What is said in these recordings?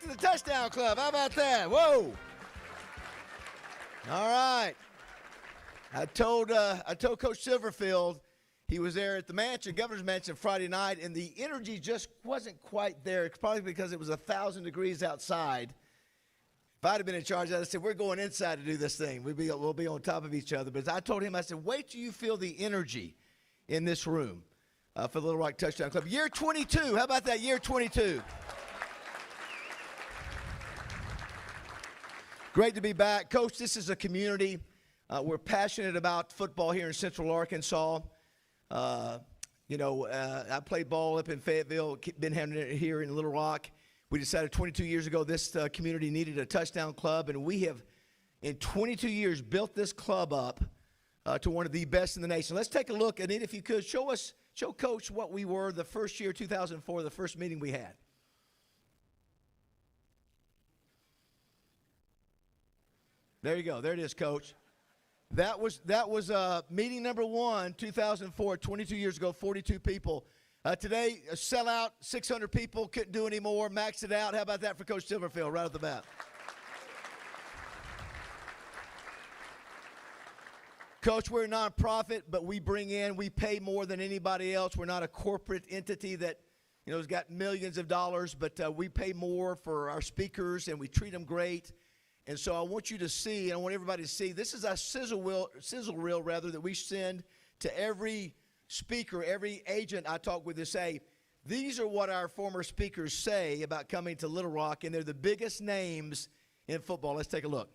to the Touchdown Club. How about that? Whoa. All right. I told Coach Silverfield he was there at the mansion, Governor's Mansion, Friday night, and the energy just wasn't quite there. It's probably because it was 1,000 degrees outside. If I'd have been in charge, I'd have said, we're going inside to do this thing. We'll be on top of each other. But I told him, I said, wait till you feel the energy in this room for the Little Rock Touchdown Club. Year 22. How about that? Year 22. Great to be back. Coach, this is a community. We're passionate about football here in Central Arkansas. I played ball up in Fayetteville, been having it here in Little Rock. We decided 22 years ago this community needed a touchdown club, and we have, in 22 years, built this club up to one of the best in the nation. Let's take a look, and if you could, show Coach what we were the first year, 2004, the first meeting we had. There you go. There it is, Coach. That was meeting number 1, 2004, 22 years ago, 42 people. Today, a sellout, 600 people, couldn't do any more, maxed it out. How about that for Coach Silverfield right off the bat? Coach, we're a nonprofit, but we pay more than anybody else. We're not a corporate entity that, has got millions of dollars, but we pay more for our speakers, and we treat them great. And so I want you to see, and I want everybody to see, this is a sizzle reel that we send to every speaker, every agent I talk with to say, these are what our former speakers say about coming to Little Rock, and they're the biggest names in football. Let's take a look.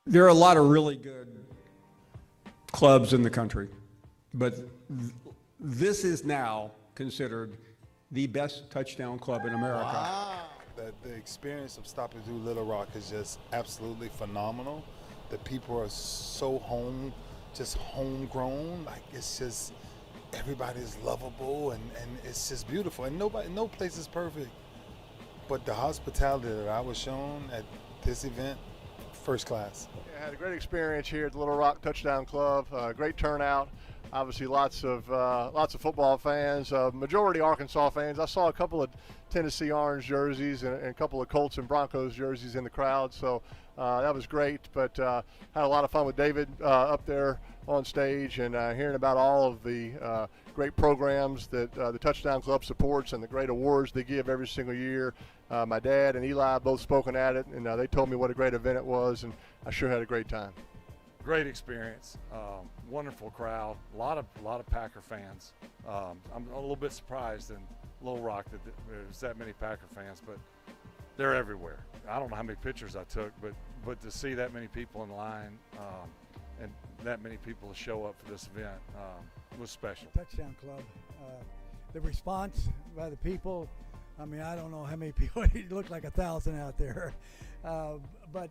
There are a lot of really good clubs in the country, but this is now considered the best touchdown club in America. Wow. The experience of stopping through Little Rock is just absolutely phenomenal. The people are so homegrown. Like, it's just, everybody's lovable, and it's just beautiful. And no place is perfect. But the hospitality that I was shown at this event, first class. Yeah, I had a great experience here at the Little Rock Touchdown Club. Great turnout. Obviously, lots of football fans. Majority Arkansas fans. I saw a couple of Tennessee Orange jerseys and a couple of Colts and Broncos jerseys in the crowd. So that was great. But had a lot of fun with David up there on stage and hearing about all of the great programs that the Touchdown Club supports and the great awards they give every single year. My dad and Eli both spoken at it, and they told me what a great event it was, and I sure had a great time. Great experience, wonderful crowd, a lot of Packer fans. I'm a little bit surprised in Little Rock that there's that many Packer fans, but they're everywhere. I don't know how many pictures I took, but to see that many people in line and that many people to show up for this event was special. Touchdown Club, the response by the people. I mean, I don't know how many people, it looked like 1,000 out there, but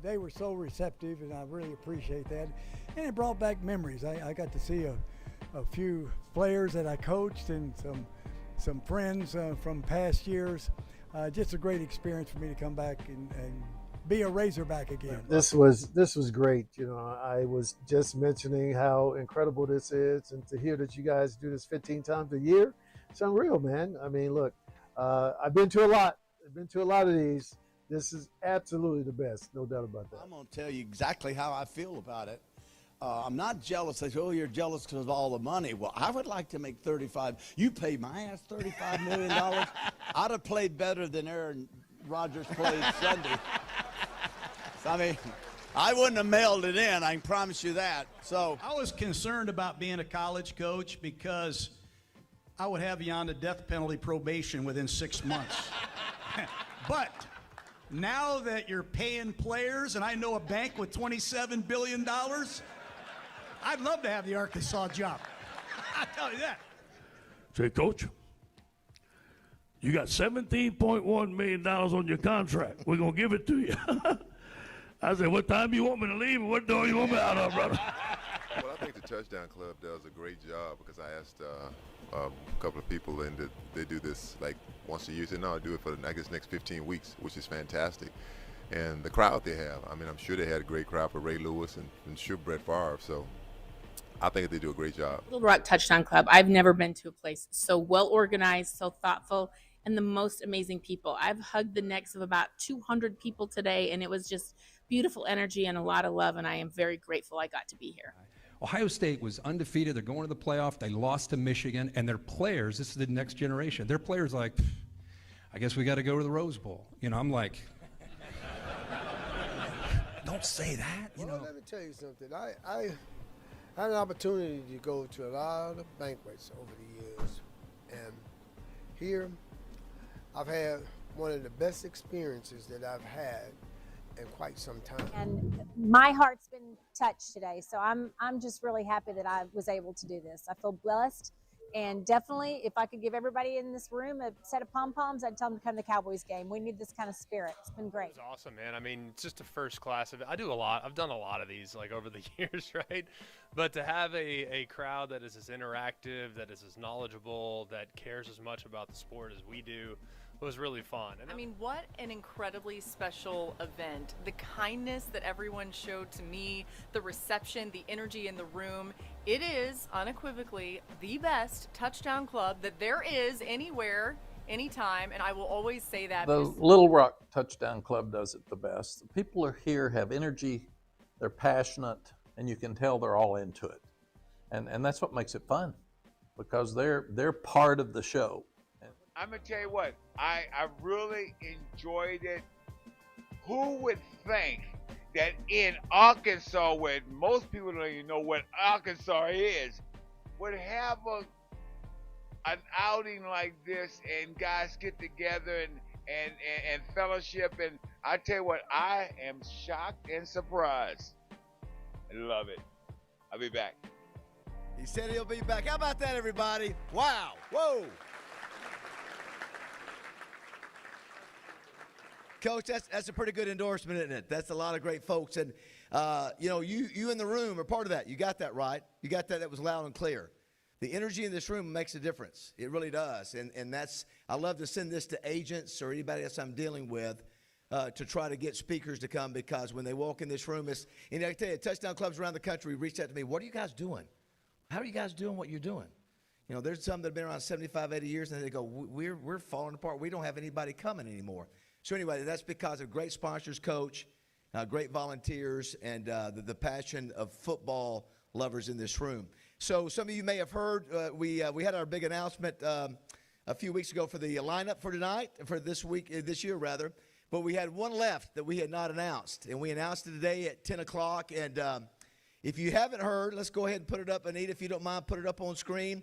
they were so receptive, and I really appreciate that. And it brought back memories. I got to see a few players that I coached and some friends from past years. Just a great experience for me to come back and be a Razorback again. This was great. I was just mentioning how incredible this is, and to hear that you guys do this 15 times a year, it's unreal, man. I mean, look. I've been to a lot. I've been to a lot of these. This is absolutely the best, no doubt about that. I'm going to tell you exactly how I feel about it. I'm not jealous. They say, oh, you're jealous because of all the money. Well, I would like to make 35. You paid my ass $35 million. I'd have played better than Aaron Rodgers played Sunday. I mean, I wouldn't have mailed it in. I can promise you that. So I was concerned about being a college coach because I would have you on the death penalty probation within 6 months. But now that you're paying players, and I know a bank with $27 billion, I'd love to have the Arkansas job. I tell you that. Say, Coach, you got $17.1 million on your contract. We're going to give it to you. I said, what time you want me to leave and what door you want me out of, brother? Well, I think the Touchdown Club does a great job because I asked a couple of people, and they do this like once a year. They said, no, I do it for I guess next 15 weeks, which is fantastic. And the crowd they have, I mean, I'm sure they had a great crowd for Ray Lewis and sure Brett Favre. So I think they do a great job. Little Rock Touchdown Club. I've never been to a place so well organized, so thoughtful, and the most amazing people. I've hugged the necks of about 200 people today, and it was just beautiful energy and a lot of love, and I am very grateful I got to be here. Ohio State was undefeated. They're going to the playoff. They lost to Michigan, and their players, this is the next generation, their players like, I guess we got to go to the Rose Bowl. You know, I'm like, don't say that. You know. Let me tell you something. I had an opportunity to go to a lot of banquets over the years, and here I've had one of the best experiences that I've had in quite some time. And my heart's been touched today, so I'm just really happy that I was able to do this. I feel blessed, and definitely if I could give everybody in this room a set of pom-poms, I'd tell them to come to the Cowboys game. We need this kind of spirit. It's been great. It was awesome, man. I mean, it's just a first class of it. I've done a lot of these like over the years, right? But to have a crowd that is as interactive, that is as knowledgeable, that cares as much about the sport as we do, was really fun. And I mean, what an incredibly special event. The kindness that everyone showed to me, the reception, the energy in the room. It is unequivocally the best touchdown club that there is anywhere, anytime, and I will always say that. The Little Rock Touchdown Club does it the best. The people are here have energy, they're passionate, and you can tell they're all into it. And that's what makes it fun, because they're part of the show. I'm going to tell you what, I really enjoyed it. Who would think that in Arkansas, where most people don't even know what Arkansas is, would have an outing like this and guys get together and fellowship? And I tell you what, I am shocked and surprised. I love it. I'll be back. He said he'll be back. How about that, everybody? Wow. Whoa. Coach, that's a pretty good endorsement, isn't it? That's a lot of great folks. And, you in the room are part of that. You got that right. You got that. That was loud and clear. The energy in this room makes a difference. It really does. And I love to send this to agents or anybody else I'm dealing with to try to get speakers to come, because when they walk in this room, and I tell you, touchdown clubs around the country reach out to me. What are you guys doing? How are you guys doing what you're doing? You know, there's some that have been around 75, 80 years, and they go, we're falling apart. We don't have anybody coming anymore. So anyway, that's because of great sponsors, Coach, great volunteers, and the passion of football lovers in this room. So some of you may have heard we had our big announcement a few weeks ago for the lineup for tonight, for this year rather. But we had one left that we had not announced, and we announced it today at 10 o'clock. And if you haven't heard, let's go ahead and put it up. Anita, if you don't mind, put it up on screen.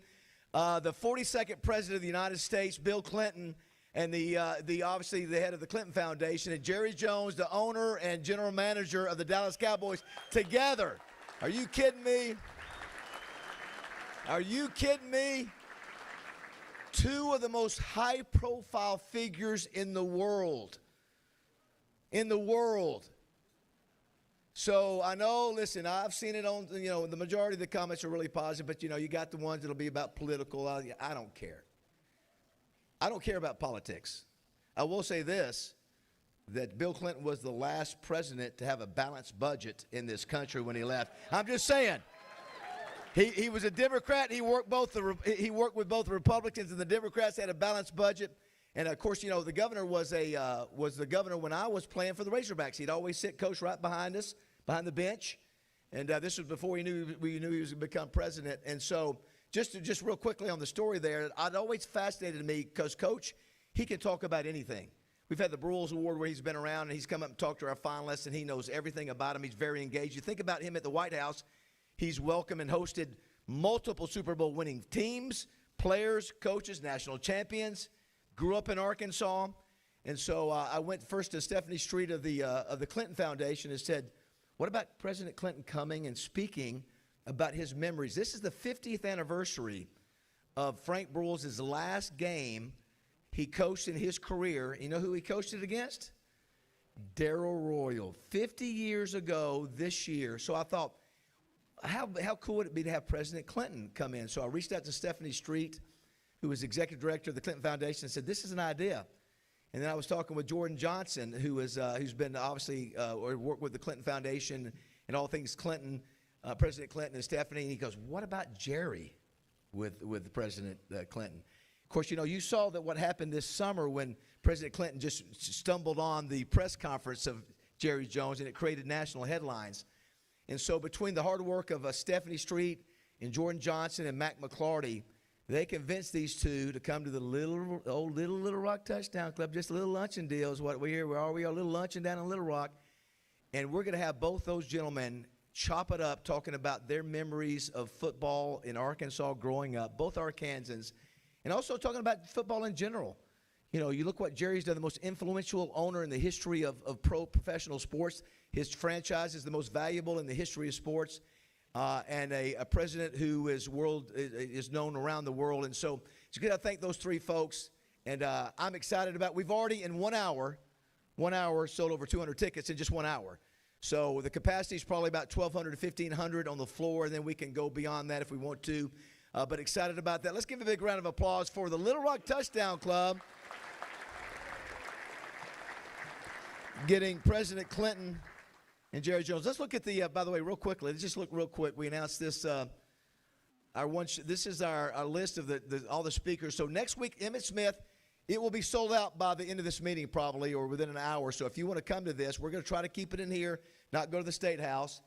The 42nd President of the United States, Bill Clinton, and the obviously the head of the Clinton Foundation, and Jerry Jones, the owner and general manager of the Dallas Cowboys, together. Are you kidding me? Are you kidding me? Two of the most high-profile figures in the world. In the world. So I know, listen, I've seen it on, the majority of the comments are really positive, but, you got the ones that'll be about political. I don't care. I don't care about politics. I will say this, that Bill Clinton was the last president to have a balanced budget in this country when he left. I'm just saying. He was a Democrat. He worked with both the Republicans and the Democrats. Had a balanced budget. And, of course, the governor was the governor when I was playing for the Razorbacks. He'd always sit Coach right behind us, behind the bench. And this was before we knew he was going to become president. And so just real quickly on the story there, it always fascinated me because Coach, he can talk about anything. We've had the Brules Award where he's been around, and he's come up and talked to our finalists, and he knows everything about them. He's very engaged. You think about him at the White House, he's welcomed and hosted multiple Super Bowl winning teams, players, coaches, national champions, grew up in Arkansas. And so I went first to Stephanie Street of the Clinton Foundation and said, what about President Clinton coming and speaking about his memories? This is the 50th anniversary of Frank Brules' last game he coached in his career. You know who he coached it against? Darrell Royal. 50 years ago this year. So I thought, how cool would it be to have President Clinton come in? So I reached out to Stephanie Street, who was executive director of the Clinton Foundation, and said, this is an idea. And then I was talking with Jordan Johnson, who's been obviously or worked with the Clinton Foundation and all things Clinton, President Clinton and Stephanie. And he goes, what about Jerry with President Clinton? Of course, you saw that what happened this summer when President Clinton just stumbled on the press conference of Jerry Jones, and it created national headlines. And so between the hard work of Stephanie Street and Jordan Johnson and Mac McClarty, they convinced these two to come to the Little Rock Touchdown Club. Just a little luncheon deal is what we hear. We are a little luncheon down in Little Rock. And we're going to have both those gentlemen chop it up, talking about their memories of football in Arkansas growing up, both Arkansans, and also talking about football in general. You look what Jerry's done, the most influential owner in the history of professional sports. His franchise is the most valuable in the history of sports, and a president who is known around the world. And so it's good to thank those three folks, and I'm excited about. We've already in 1 hour sold over 200 tickets in just 1 hour. So the capacity is probably about 1,200 to 1,500 on the floor, and then we can go beyond that if we want to. But excited about that. Let's give a big round of applause for the Little Rock Touchdown Club, getting President Clinton and Jerry Jones. Let's look at the, by the way, real quickly. Let's just look real quick. We announced this. This is our list of all the speakers. So next week, Emmitt Smith. It will be sold out by the end of this meeting probably, or within an hour. So if you want to come to this, we're going to try to keep it in here, not go to the State House.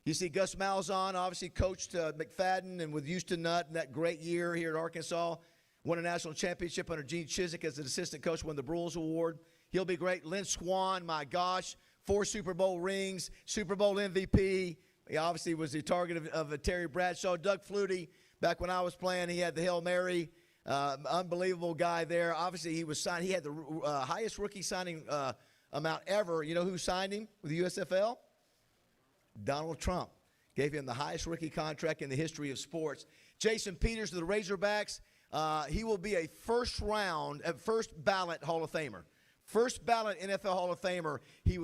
You see Gus Malzahn obviously coached McFadden and with Houston Nutt in that great year here at Arkansas. Won a national championship under Gene Chizik as an assistant coach, won the Brules Award. He'll be great. Lynn Swann, my gosh, 4 Super Bowl rings, Super Bowl MVP. He obviously was the target of Terry Bradshaw. Doug Flutie, back when I was playing, he had the Hail Mary. Unbelievable guy there. Obviously, he was signed. He had the highest rookie signing amount ever. You know who signed him with the USFL? Donald Trump. Gave him the highest rookie contract in the history of sports. Jason Peters of the Razorbacks. He will be a first ballot Hall of Famer. First ballot NFL Hall of Famer. He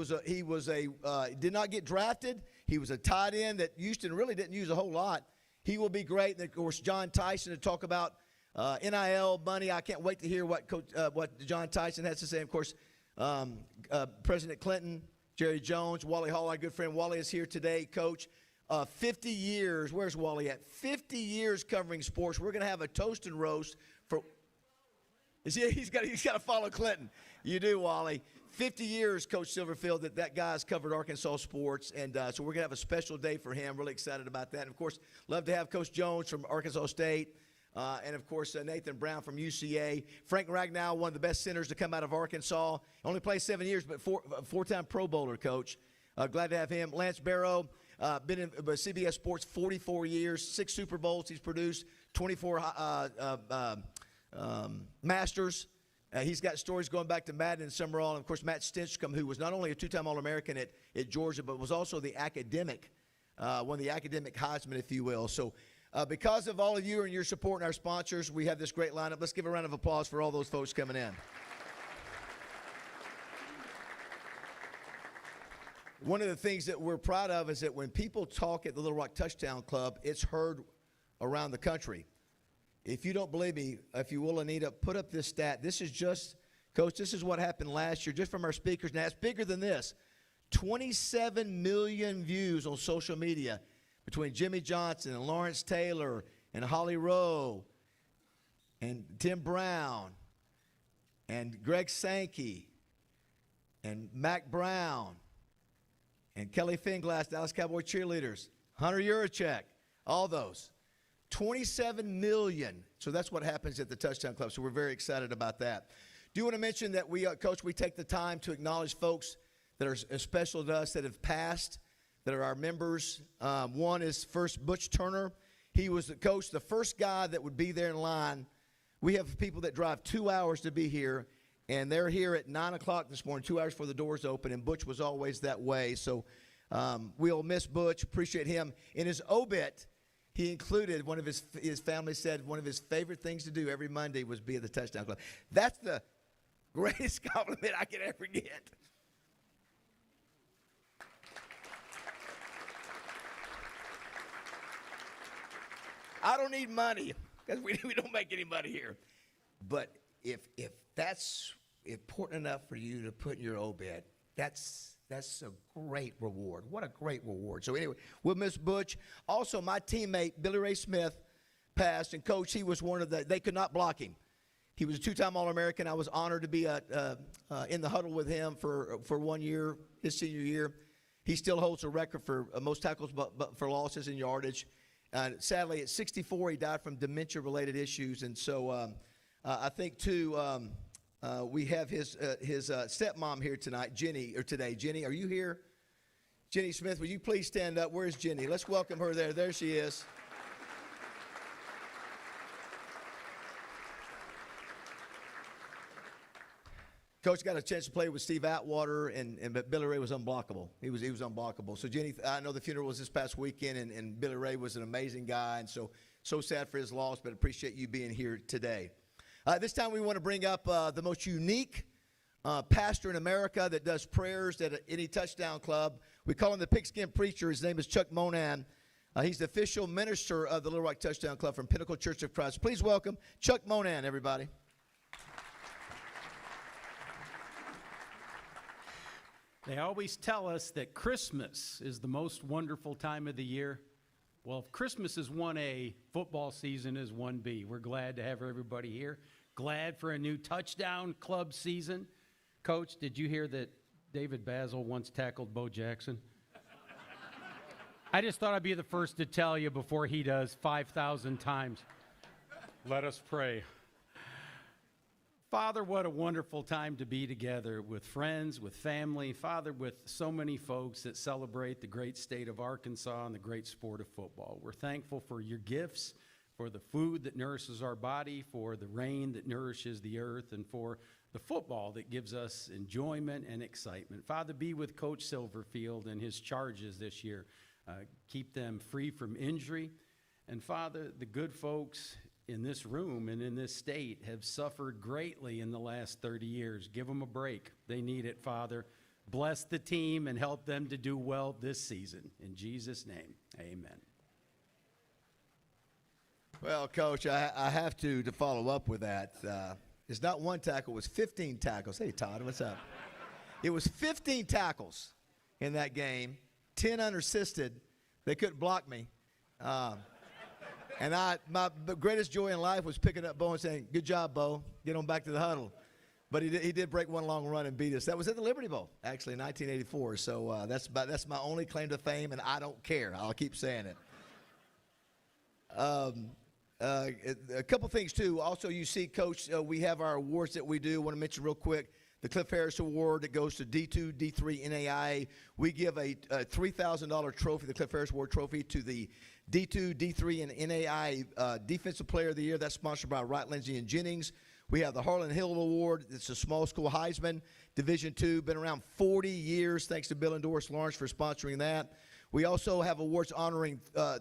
did not get drafted. He was a tight end that Houston really didn't use a whole lot. He will be great. And of course, John Tyson to talk about NIL money. I can't wait to hear what John Tyson has to say. Of course, President Clinton, Jerry Jones, Wally Hall, our good friend Wally is here today, Coach. 50 years. Where's Wally at? 50 years covering sports. We're going to have a toast and roast for. He's got to follow Clinton. You do, Wally. 50 years, Coach Silverfield, that guy's covered Arkansas sports, and so we're going to have a special day for him. Really excited about that. And, of course, love to have Coach Jones from Arkansas State, and, of course, Nathan Brown from UCA. Frank Ragnow, one of the best centers to come out of Arkansas. Only played 7 years, but four-time Pro Bowler, Coach. Glad to have him. Lance Barrow, been in CBS Sports 44 years, 6 Super Bowls he's produced, 24 Masters. He's got stories going back to Madden and Summerall. And, of course, Matt Stinchcomb, who was not only a 2-time All-American at Georgia, but was also the academic, one of the academic Heisman, if you will. So because of all of you and your support and our sponsors, we have this great lineup. Let's give a round of applause for all those folks coming in. One of the things that we're proud of is that when people talk at the Little Rock Touchdown Club, it's heard around the country. If you don't believe me, if you will, Anita, put up this stat. This is just, Coach, this is what happened last year, just from our speakers. Now, it's bigger than this. 27 million views on social media between Jimmy Johnson and Lawrence Taylor and Holly Rowe and Tim Brown and Greg Sankey and Mac Brown and Kelly Finglass, Dallas Cowboy cheerleaders, Hunter Yurachek, all those. 27 million. So that's what happens at the Touchdown Club. So we're very excited about that. Do you want to mention that we, Coach, we take the time to acknowledge folks that are special to us that have passed, that are our members. One is first Butch Turner. He was the coach, the first guy that would be there in line. We have people that drive 2 hours to be here, and they're here at 9 o'clock this morning, 2 hours before the doors open, and Butch was always that way. So we'll miss Butch, appreciate him. In his obit, he included one of his family said one of his favorite things to do every Monday was be at the Touchdown Club. That's the greatest compliment I could ever get. I don't need money because we don't make any money here. But if that's important enough for you to put in your obit, that's a great reward. What a great reward. So anyway, we'll miss Butch. Also, my teammate, Billy Ray Smith, passed. And, Coach, he was one of they could not block him. He was a two-time All-American. I was honored to be in the huddle with him for 1 year, his senior year. He still holds a record for most tackles but for losses in yardage. Sadly, at 64, he died from dementia-related issues. And so I think, too, we have his stepmom here tonight, Jenny, or today. Jenny, are you here? Jenny Smith, will you please stand up? Where's Jenny? Let's welcome her there. There she is. Coach got a chance to play with Steve Atwater, but Billy Ray was unblockable. He was unblockable. So, Jenny, I know the funeral was this past weekend, and Billy Ray was an amazing guy, and so sad for his loss, but appreciate you being here today. This time we want to bring up the most unique pastor in America that does prayers at any touchdown club. We call him the Pigskin Preacher. His name is Chuck Monan. He's the official minister of the Little Rock Touchdown Club from Pinnacle Church of Christ. Please welcome Chuck Monan, everybody. They always tell us that Christmas is the most wonderful time of the year. Well, if Christmas is 1A, football season is 1B. We're glad to have everybody here. Glad for a new touchdown club season. Coach, did you hear that David Bazzel once tackled Bo Jackson? I just thought I'd be the first to tell you before he does 5,000 times. Let us pray. Father, what a wonderful time to be together with friends, with family. Father, with so many folks that celebrate the great state of Arkansas and the great sport of football. We're thankful for your gifts, for the food that nourishes our body, for the rain that nourishes the earth, and for the football that gives us enjoyment and excitement. Father, be with Coach Silverfield and his charges this year. Keep them free from injury. And Father, the good folks in this room and in this state have suffered greatly in the last 30 years. Give them a break. They need it, Father. Bless the team and help them to do well this season. In Jesus' name, amen. Well, Coach, I have to follow up with that. It's not one tackle. It was 15 tackles. Hey, Todd, what's up? It was 15 tackles in that game, 10 unassisted. They couldn't block me. And my greatest joy in life was picking up Bo and saying, "Good job, Bo. Get on back to the huddle." But he did break one long run and beat us. That was at the Liberty Bowl, actually, in 1984. So that's my only claim to fame, and I don't care. I'll keep saying it. A couple things, too. Also, you see, Coach, we have our awards that we do. I want to mention real quick the Cliff Harris Award that goes to D2, D3, NAIA. We give a $3,000 trophy, the Cliff Harris Award trophy, to the D2, D3, and NAIA Defensive Player of the Year. That's sponsored by Wright, Lindsay, and Jennings. We have the Harlan Hill Award. It's a small school Heisman, Division II. Been around 40 years. Thanks to Bill and Doris Lawrence for sponsoring that. We also have awards honoring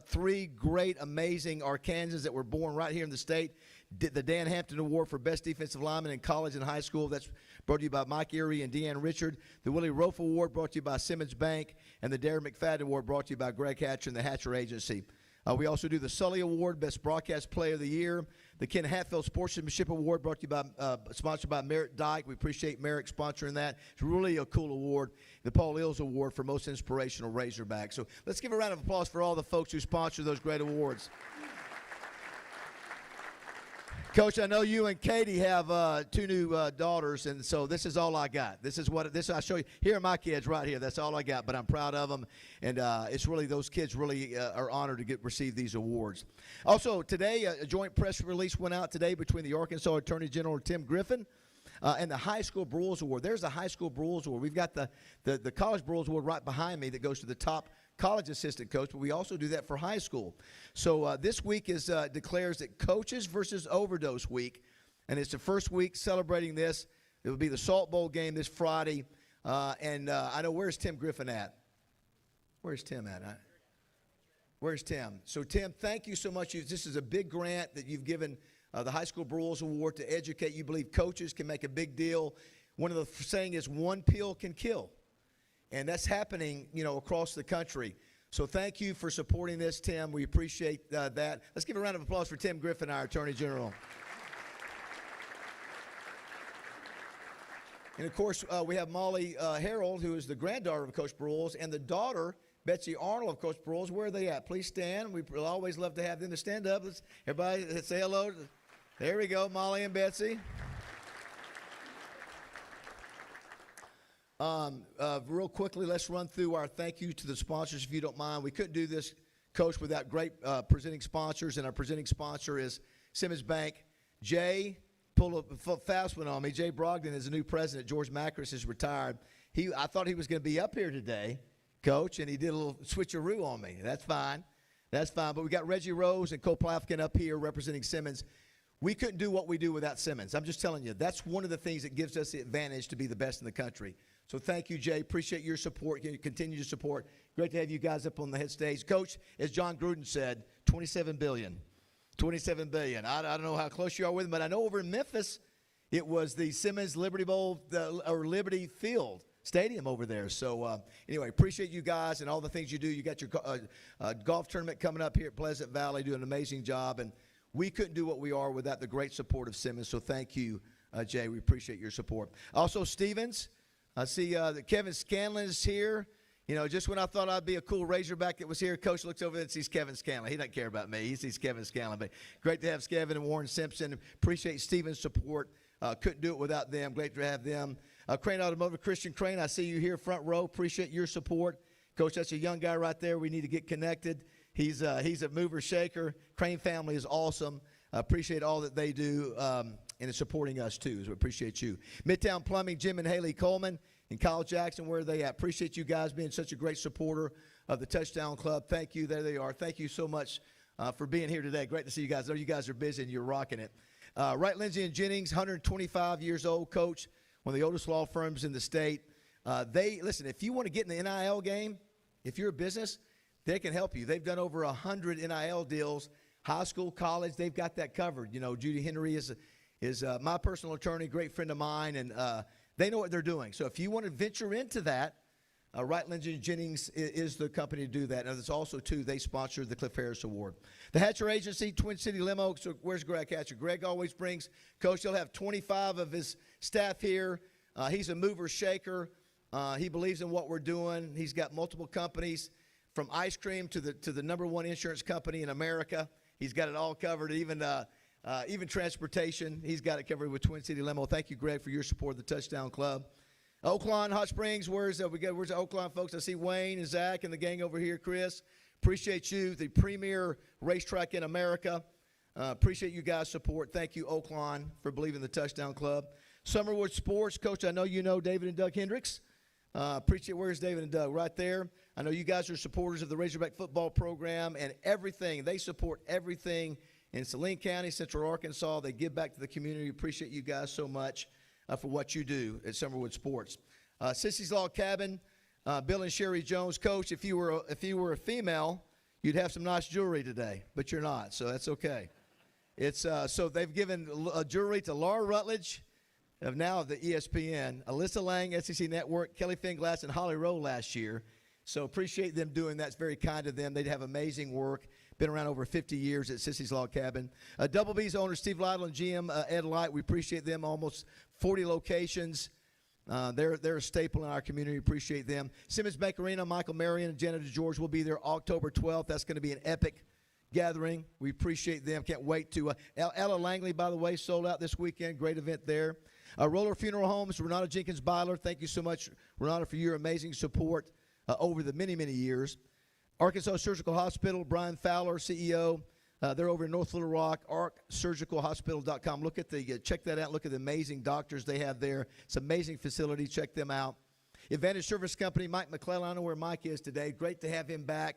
three great, amazing Arkansans that were born right here in the state. The Dan Hampton Award for Best Defensive Lineman in college and high school. That's brought to you by Mike Erie and Deanne Richard. The Willie Rofe Award brought to you by Simmons Bank. And the Darren McFadden Award brought to you by Greg Hatcher and the Hatcher Agency. We also do the Sully Award, Best Broadcast Player of the Year. The Ken Hatfield Sportsmanship Award brought to you by, sponsored by Merritt Dyke. We appreciate Merrick sponsoring that. It's really a cool award. The Paul Ills Award for Most Inspirational Razorback. So let's give a round of applause for all the folks who sponsor those great awards. Coach, I know you and Katie have two new daughters, and so this is all I got. This I show you. Here are my kids right here. That's all I got, but I'm proud of them, and it's really those kids really are honored to receive these awards. Also, today a joint press release went out today between the Arkansas Attorney General Tim Griffin and the High School Brules Award. There's the High School Brules Award. We've got the College Brules Award right behind me that goes to the top college assistant coach, but we also do that for high school. So this week declares that Coaches versus Overdose Week, and it's the first week celebrating this. It will be the Salt Bowl game this Friday, and I know, where's Tim Griffin at? Where's Tim at? Where's Tim? So, Tim, thank you so much. This is a big grant that you've given the High School Brules Award to educate. You believe coaches can make a big deal. One of the saying is one pill can kill. And that's happening, across the country. So thank you for supporting this, Tim. We appreciate that. Let's give a round of applause for Tim Griffin, our Attorney General. And, of course, we have Molly Harold, who is the granddaughter of Coach Broyles, and the daughter, Betsy Arnold of Coach Broyles. Where are they at? Please stand. We always love to have them to stand up. Everybody say hello. There we go, Molly and Betsy. Real quickly, let's run through our thank you to the sponsors, if you don't mind. We couldn't do this, Coach, without great presenting sponsors, and our presenting sponsor is Simmons Bank. Jay, pull a fast one on me. Jay Brogdon is the new president. George Macris is retired. I thought he was going to be up here today, Coach, and he did a little switcheroo on me. That's fine. That's fine. But we got Reggie Rose and Cole Plafkin up here representing Simmons. We couldn't do what we do without Simmons. I'm just telling you, that's one of the things that gives us the advantage to be the best in the country. So thank you, Jay. Appreciate your support. You continue to support. Great to have you guys up on the head stage. Coach, as John Gruden said, $27 billion. $27 billion. I don't know how close you are with him, but I know over in Memphis, it was the Simmons Liberty Bowl, or Liberty Field Stadium over there. So anyway, appreciate you guys and all the things you do. You got your golf tournament coming up here at Pleasant Valley, doing an amazing job. And we couldn't do what we are without the great support of Simmons. So thank you, Jay. We appreciate your support. Also, Stevens. I see that Kevin Scanlon is here. You know, just when I thought I'd be a cool Razorback that was here, Coach looks over there and sees Kevin Scanlon. He doesn't care about me. He sees Kevin Scanlon. But great to have Kevin and Warren Simpson. Appreciate Stevens' support. Couldn't do it without them. Great to have them. Crane Automotive, Christian Crane, I see you here front row. Appreciate your support. Coach, that's a young guy right there. We need to get connected. He's a mover shaker. Crane family is awesome. Appreciate all that they do and supporting us, too. So we appreciate you. Midtown Plumbing, Jim and Haley Coleman. In Kyle Jackson, where are they at? Appreciate you guys being such a great supporter of the Touchdown Club. Thank you. There they are. Thank you so much for being here today. Great to see you guys. I know you guys are busy and you're rocking it. Wright, Lindsay, and Jennings, 125 years old, Coach, one of the oldest law firms in the state. Listen, if you want to get in the NIL game, if you're a business, they can help you. They've done over 100 NIL deals, high school, college. They've got that covered. You know, Judy Henry is my personal attorney, great friend of mine, and they know what they're doing. So if you want to venture into that, Wright, Lindsay, and Jennings is the company to do that. And it's also, too, they sponsor the Cliff Harris Award. The Hatcher Agency, Twin City Limo. So where's Greg Hatcher? Greg always brings, Coach, he'll have 25 of his staff here. He's a mover shaker. He believes in what we're doing. He's got multiple companies, from ice cream to the number one insurance company in America. He's got it all covered, even transportation. He's got it covered with Twin City Limo. Thank you, Greg, for your support of the Touchdown Club. Oaklawn Hot Springs, where's the Oaklawn folks? I see Wayne and Zach and the gang over here. Chris, appreciate you, the premier racetrack in America. Appreciate you guys' support. Thank you, Oaklawn, for believing in the Touchdown Club. Summerwood Sports, Coach, I know you know David and Doug Hendricks. Appreciate, where's David and Doug? Right there. I know you guys are supporters of the Razorback football program and everything. They support everything in Saline County, Central Arkansas. They give back to the community. Appreciate you guys so much for what you do at Summerwood Sports. Sissy's Log Cabin, Bill and Sherry Jones. Coach, if you were a female, you'd have some nice jewelry today, but you're not, so that's okay. It's so they've given jewelry to Laura Rutledge of now the ESPN, Alyssa Lang, SEC Network, Kelly Finglass, and Holly Rowe last year. So appreciate them doing that. It's very kind of them. They have amazing work. Been around over 50 years at Sissy's Log Cabin. Double B's owner Steve Lytle and GM Ed Light. We appreciate them. Almost 40 locations. They're a staple in our community. Appreciate them. Simmons Bank Arena, Michael Marion and Janet George will be there October 12th. That's going to be an epic gathering. We appreciate them. Can't wait to. Ella Langley, by the way, sold out this weekend. Great event there. Roller Funeral Homes, Renata Jenkins Byler. Thank you so much, Renata, for your amazing support over the many, many years. Arkansas Surgical Hospital, Brian Fowler, CEO. They're over in North Little Rock, arcsurgicalhospital.com. Check that out. Look at the amazing doctors they have there. It's an amazing facility. Check them out. Advantage Service Company, Mike McClellan. I know where Mike is today. Great to have him back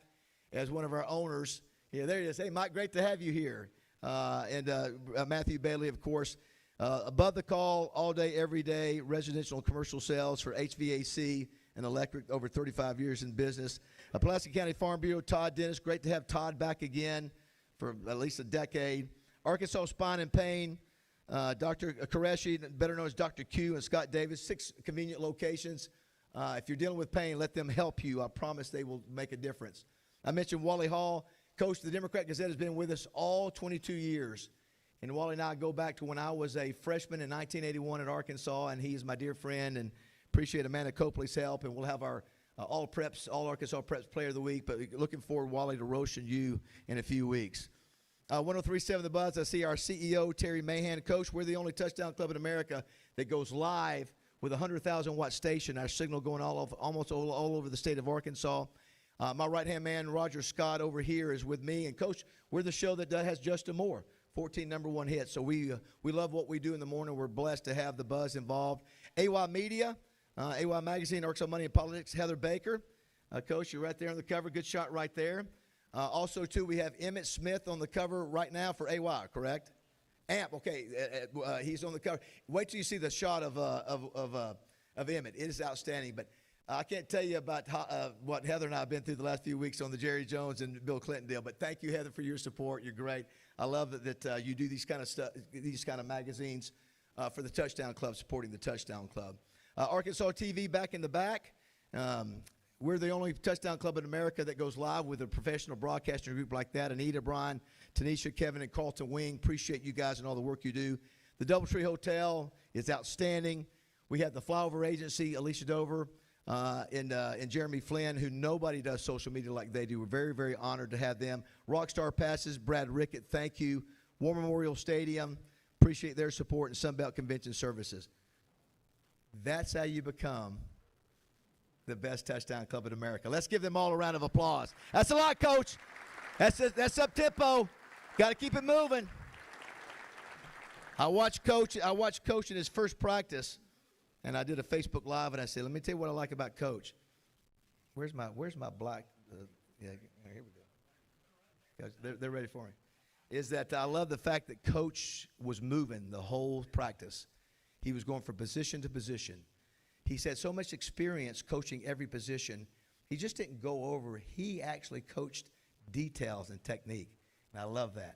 as one of our owners. Yeah, there he is. Hey, Mike, great to have you here. And Matthew Bailey, of course. Above the call, all day, every day, residential and commercial sales for HVAC and electric, over 35 years in business. Pulaski County Farm Bureau, Todd Dennis. Great to have Todd back again for at least a decade. Arkansas Spine and Pain, Dr. Qureshi, better known as Dr. Q, and Scott Davis, 6 convenient locations. If you're dealing with pain, let them help you. I promise they will make a difference. I mentioned Wally Hall. Coach, the Democrat Gazette has been with us all 22 years. And Wally and I go back to when I was a freshman in 1981 at Arkansas, and he is my dear friend, and appreciate Amanda Copley's help. And we'll have our All Arkansas Preps Player of the Week, but looking forward, Wally, to roasting you in a few weeks. 103.7 The Buzz, I see our CEO, Terry Mahan. Coach, we're the only touchdown club in America that goes live with a 100,000-watt station, our signal going almost all over the state of Arkansas. My right-hand man, Roger Scott, over here is with me. And, Coach, we're the show that has Justin Moore, 14 #1 hits. So we love what we do in the morning. We're blessed to have the Buzz involved. AY Media, AY Magazine, Arkansas Money and Politics, Heather Baker. Coach, you're right there on the cover. Good shot right there. Also, too, we have Emmett Smith on the cover right now for AY, correct? AMP, okay. He's on the cover. Wait till you see the shot of Emmett. It is outstanding. But I can't tell you about what Heather and I have been through the last few weeks on the Jerry Jones and Bill Clinton deal. But thank you, Heather, for your support. You're great. I love that you do these kind of stuff, these kind of magazines for the Touchdown Club, supporting the Touchdown Club. Arkansas TV back in the back. We're the only touchdown club in America that goes live with a professional broadcasting group like that. Anita, Brian, Tanisha, Kevin, and Carlton Wing. Appreciate you guys and all the work you do. The Doubletree Hotel is outstanding. We have the Flyover Agency, Alicia Dover, and Jeremy Flynn, who nobody does social media like they do. We're very, very honored to have them. Rockstar Passes, Brad Rickett, thank you. War Memorial Stadium, appreciate their support, and Sunbelt Convention Services. That's how you become the best touchdown club in America. Let's give them all a round of applause. That's a lot, Coach. That's up-tempo. Got to keep it moving. I watched Coach in his first practice, and I did a Facebook Live, and I said, let me tell you what I like about Coach. Where's my black? Yeah, here we go. They're ready for me. Is that I love the fact that Coach was moving the whole practice. He was going from position to position. He's had so much experience coaching every position. He just didn't go over. He actually coached details and technique. And I love that.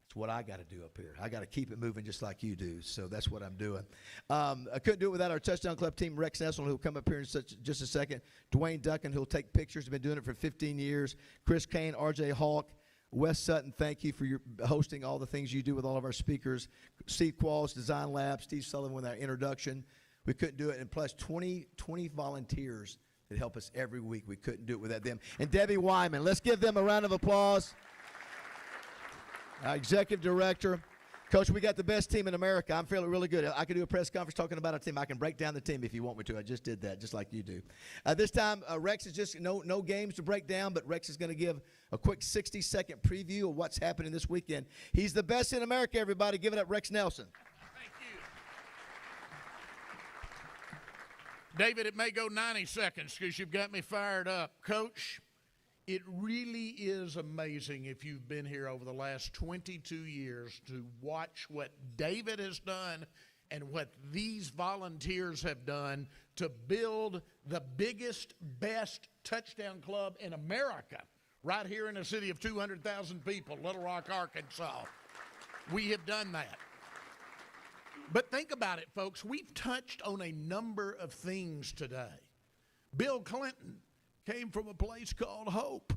It's what I got to do up here. I got to keep it moving just like you do. So that's what I'm doing. I couldn't do it without our Touchdown Club team, Rex Nessel, who'll come up here in just a second. Dwayne Duncan, who'll take pictures. He's been doing it for 15 years. Chris Kane, R.J. Hawk. Wes Sutton, thank you for your hosting all the things you do with all of our speakers. Steve Qualls, Design Lab. Steve Sullivan with our introduction. We couldn't do it. And plus 20 volunteers that help us every week. We couldn't do it without them. And Debbie Wyman. Let's give them a round of applause. Our executive director. Coach, we got the best team in America. I'm feeling really good. I could do a press conference talking about our team. I can break down the team if you want me to. I just did that, just like you do. This time, Rex is just no games to break down, but Rex is going to give a quick 60-second preview of what's happening this weekend. He's the best in America, everybody. Give it up, Rex Nelson. David, it may go 90 seconds because you've got me fired up. Coach, it really is amazing if you've been here over the last 22 years to watch what David has done and what these volunteers have done to build the biggest, best touchdown club in America right here in a city of 200,000 people, Little Rock, Arkansas. We have done that. But think about it, folks. We've touched on a number of things today. Bill Clinton came from a place called Hope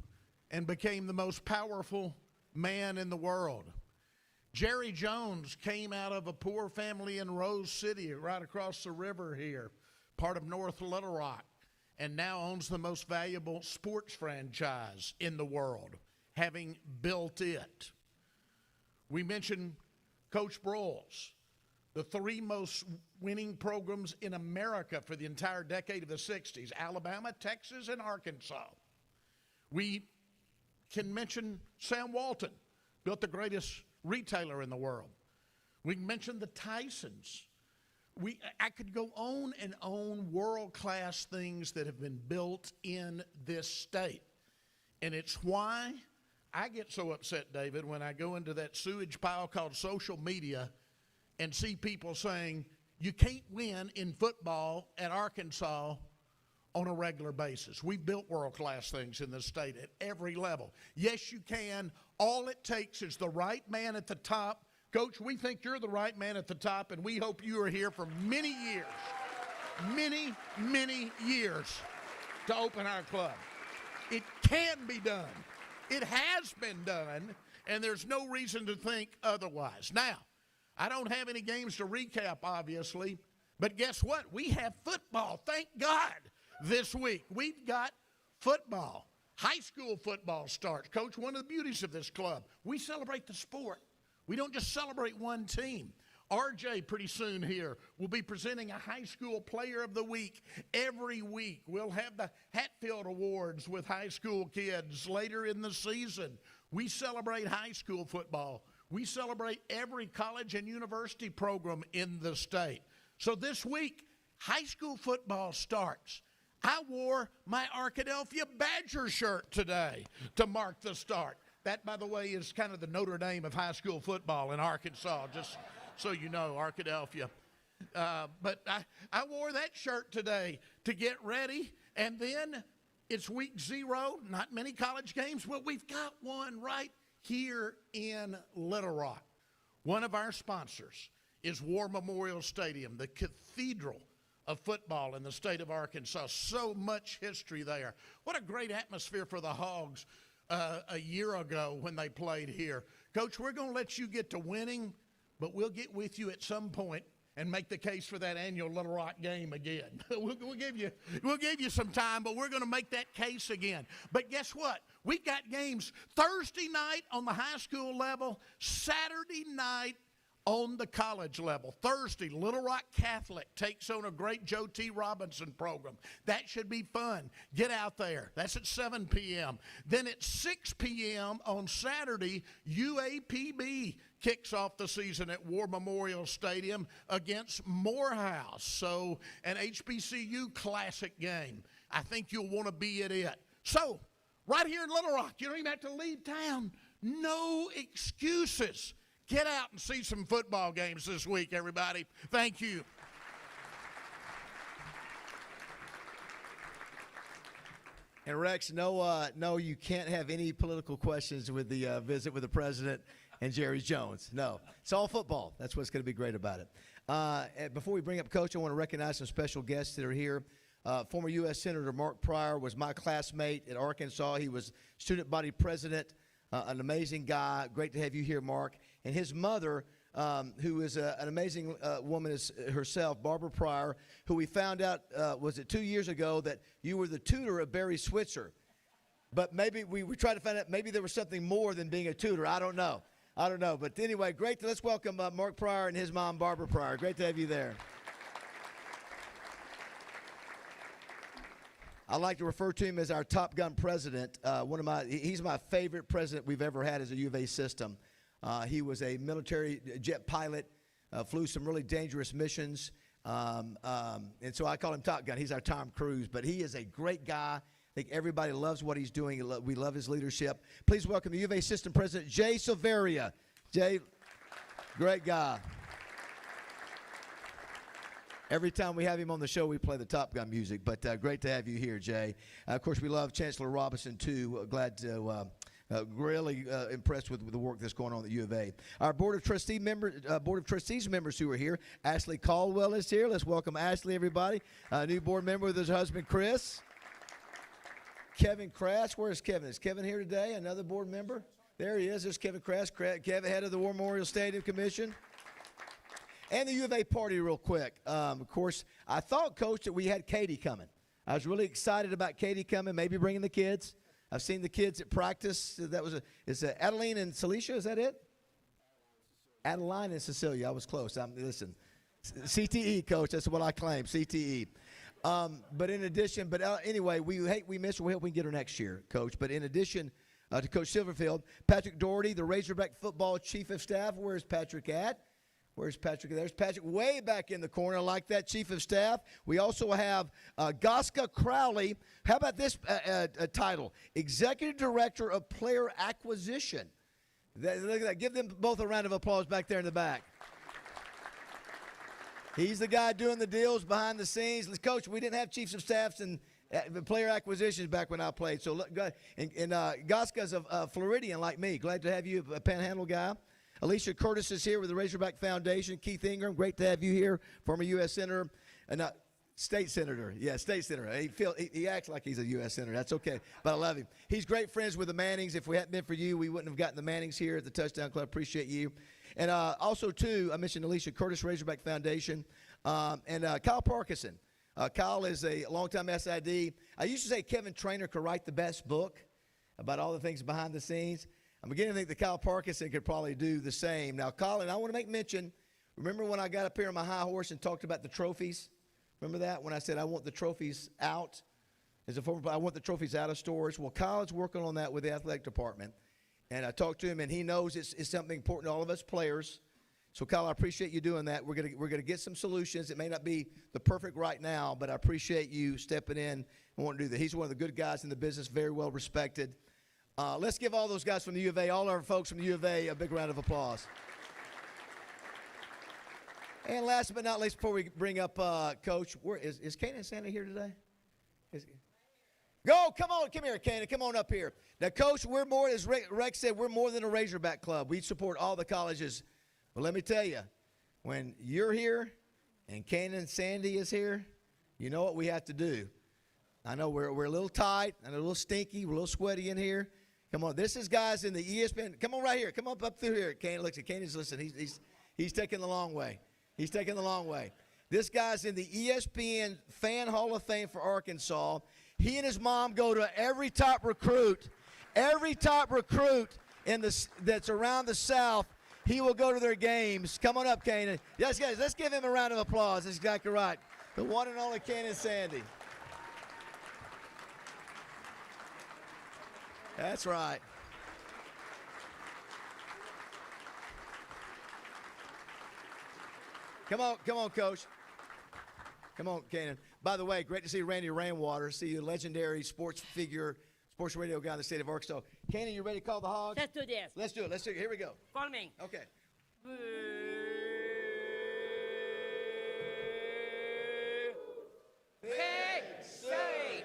and became the most powerful man in the world. Jerry Jones came out of a poor family in Rose City right across the river here, part of North Little Rock, and now owns the most valuable sports franchise in the world, having built it. We mentioned Coach Broyles. The three most winning programs in America for the entire decade of the 60s, Alabama, Texas, and Arkansas. We can mention Sam Walton, built the greatest retailer in the world. We can mention the Tysons. I could go on and on, world-class things that have been built in this state. And it's why I get so upset, David, when I go into that sewage pile called social media and see people saying, you can't win in football at Arkansas on a regular basis. We've built world-class things in this state at every level. Yes, you can. All it takes is the right man at the top. Coach, we think you're the right man at the top, and we hope you are here for many years, many years to open our club. It can be done. It has been done, and there's no reason to think otherwise. Now, I don't have any games to recap, obviously, but guess what? We have football, thank God, this week. We've got football. High school football starts. Coach, one of the beauties of this club, we celebrate the sport. We don't just celebrate one team. RJ pretty soon here will be presenting a high school player of the week every week. We'll have the Hatfield Awards with high school kids later in the season. We celebrate high school football. We celebrate every college and university program in the state. So this week, high school football starts. I wore my Arkadelphia Badger shirt today to mark the start. That, by the way, is kind of the Notre Dame of high school football in Arkansas, just so you know, Arkadelphia. But I wore that shirt today to get ready, and then it's week 0, not many college games, but we've got one right here in Little Rock. One of our sponsors is War Memorial Stadium, the cathedral of football in the state of Arkansas. So much history there. What a great atmosphere for the Hogs a year ago when they played here. Coach, we're going to let you get to winning, but we'll get with you at some point and make the case for that annual Little Rock game again. We'll give you some time, but we're going to make that case again. But guess what? We've got games Thursday night on the high school level, Saturday night on the college level. Thursday, Little Rock Catholic takes on a great Joe T. Robinson program. That should be fun. Get out there. That's at 7 p.m. Then at 6 p.m. on Saturday, UAPB kicks off the season at War Memorial Stadium against Morehouse. So an HBCU classic game. I think you'll want to be at it. So right here in Little Rock, you don't even have to leave town. No excuses. Get out and see some football games this week, everybody. Thank you. And Rex, no, you can't have any political questions with the visit with the president and Jerry Jones. No, it's all football. That's what's going to be great about it. And before we bring up Coach, I want to recognize some special guests that are here. Former U.S. Senator Mark Pryor was my classmate at Arkansas. He was student body president, an amazing guy. Great to have you here, Mark. And his mother, who is an amazing woman herself, Barbara Pryor, who we found out, was it 2 years ago, that you were the tutor of Barry Switzer. But maybe we tried to find out, maybe there was something more than being a tutor. I don't know. But anyway, great. Let's welcome Mark Pryor and his mom, Barbara Pryor. Great to have you there. I like to refer to him as our Top Gun president. He's my favorite president we've ever had as a U of A system. He was a military jet pilot, flew some really dangerous missions, and so I call him Top Gun. He's our Tom Cruise, but he is a great guy. I think everybody loves what he's doing. We love his leadership. Please welcome the U of A system president, Jay Silveria. Jay, great guy. Every time we have him on the show, we play the Top Gun music, but great to have you here, Jay. Of course, we love Chancellor Robinson, too. Glad to really impressed with the work that's going on at the U of A. Our Board of Trustees members who are here. Ashley Caldwell is here. Let's welcome Ashley, everybody. New board member with his husband, Chris. Kevin Crass. Where's Kevin? Is Kevin here today? Another board member? There he is. There's Kevin Crass. Kevin, head of the War Memorial Stadium Commission. And the U of A party real quick. Of course, I thought, Coach, that we had Katie coming. I was really excited about Katie coming, maybe bringing the kids. I've seen the kids at practice. Is it Adeline and Celicia? Is that it? Adeline and Cecilia. I was close. Listen, CTE, Coach. That's what I claim, CTE. But in addition, anyway, we miss her. We hope we can get her next year, Coach. But in addition to Coach Silverfield, Patrick Doherty, the Razorback football chief of staff. Where's Patrick at? Where's Patrick? There's Patrick way back in the corner. I like that, Chief of Staff. We also have Goska Crowley. How about this title? Executive Director of Player Acquisition. Look at that. Give them both a round of applause back there in the back. He's the guy doing the deals behind the scenes. Coach, we didn't have Chiefs of Staffs and player acquisitions back when I played. So, Goska's a Floridian like me. Glad to have you, a Panhandle guy. Alicia Curtis is here with the Razorback Foundation. Keith Ingram, great to have you here, former U.S. Senator. And State senator. Yeah, state senator. He acts like he's a U.S. senator. That's okay, but I love him. He's great friends with the Mannings. If we hadn't been for you, we wouldn't have gotten the Mannings here at the Touchdown Club. Appreciate you. And also, too, I mentioned Alicia Curtis, Razorback Foundation, and Kyle Parkinson. Kyle is a longtime SID. I used to say Kevin Trainor could write the best book about all the things behind the scenes. I'm beginning to think that Kyle Parkinson could probably do the same. Now, Colin, I want to make mention, remember when I got up here on my high horse and talked about the trophies? Remember that? When I said I want the trophies out? As a former player, I want the trophies out of stores. Well, Kyle is working on that with the athletic department. And I talked to him, and he knows it's something important to all of us players. So, Kyle, I appreciate you doing that. We're gonna get some solutions. It may not be the perfect right now, but I appreciate you stepping in and wanting to do that. He's one of the good guys in the business, very well respected. Let's give all those guys from the U of A, all our folks from the U of A, a big round of applause. And last but not least, before we bring up Coach, is Kanan Santa here today? Go, come on, come here, Kanan, come on up here. Now, Coach, we're more, as Rex said, we're more than a Razorback club. We support all the colleges. But let me tell you, when you're here and Kanan Sandy is here, you know what we have to do. I know we're a little tight and a little stinky, we're a little sweaty in here. Come on, this is guys in the ESPN. Come on right here. Come up through here. Kanan, look, Kanan's listening. He's taking the long way. He's taking the long way. This guy's in the ESPN Fan Hall of Fame for Arkansas. He and his mom go to every top recruit that's around the South. He will go to their games. Come on up, Kanan. Yes, guys, let's give him a round of applause. That's exactly right. The one and only Kanan Sandy. That's right. Come on, Coach. Come on, Kanan. By the way, great to see Randy Rainwater, see you, legendary sports figure, sports radio guy in the state of Arkansas. Kanan, you ready to call the Hogs? Let's do this. Let's do it. Here we go. Call me. Okay. Hey, say,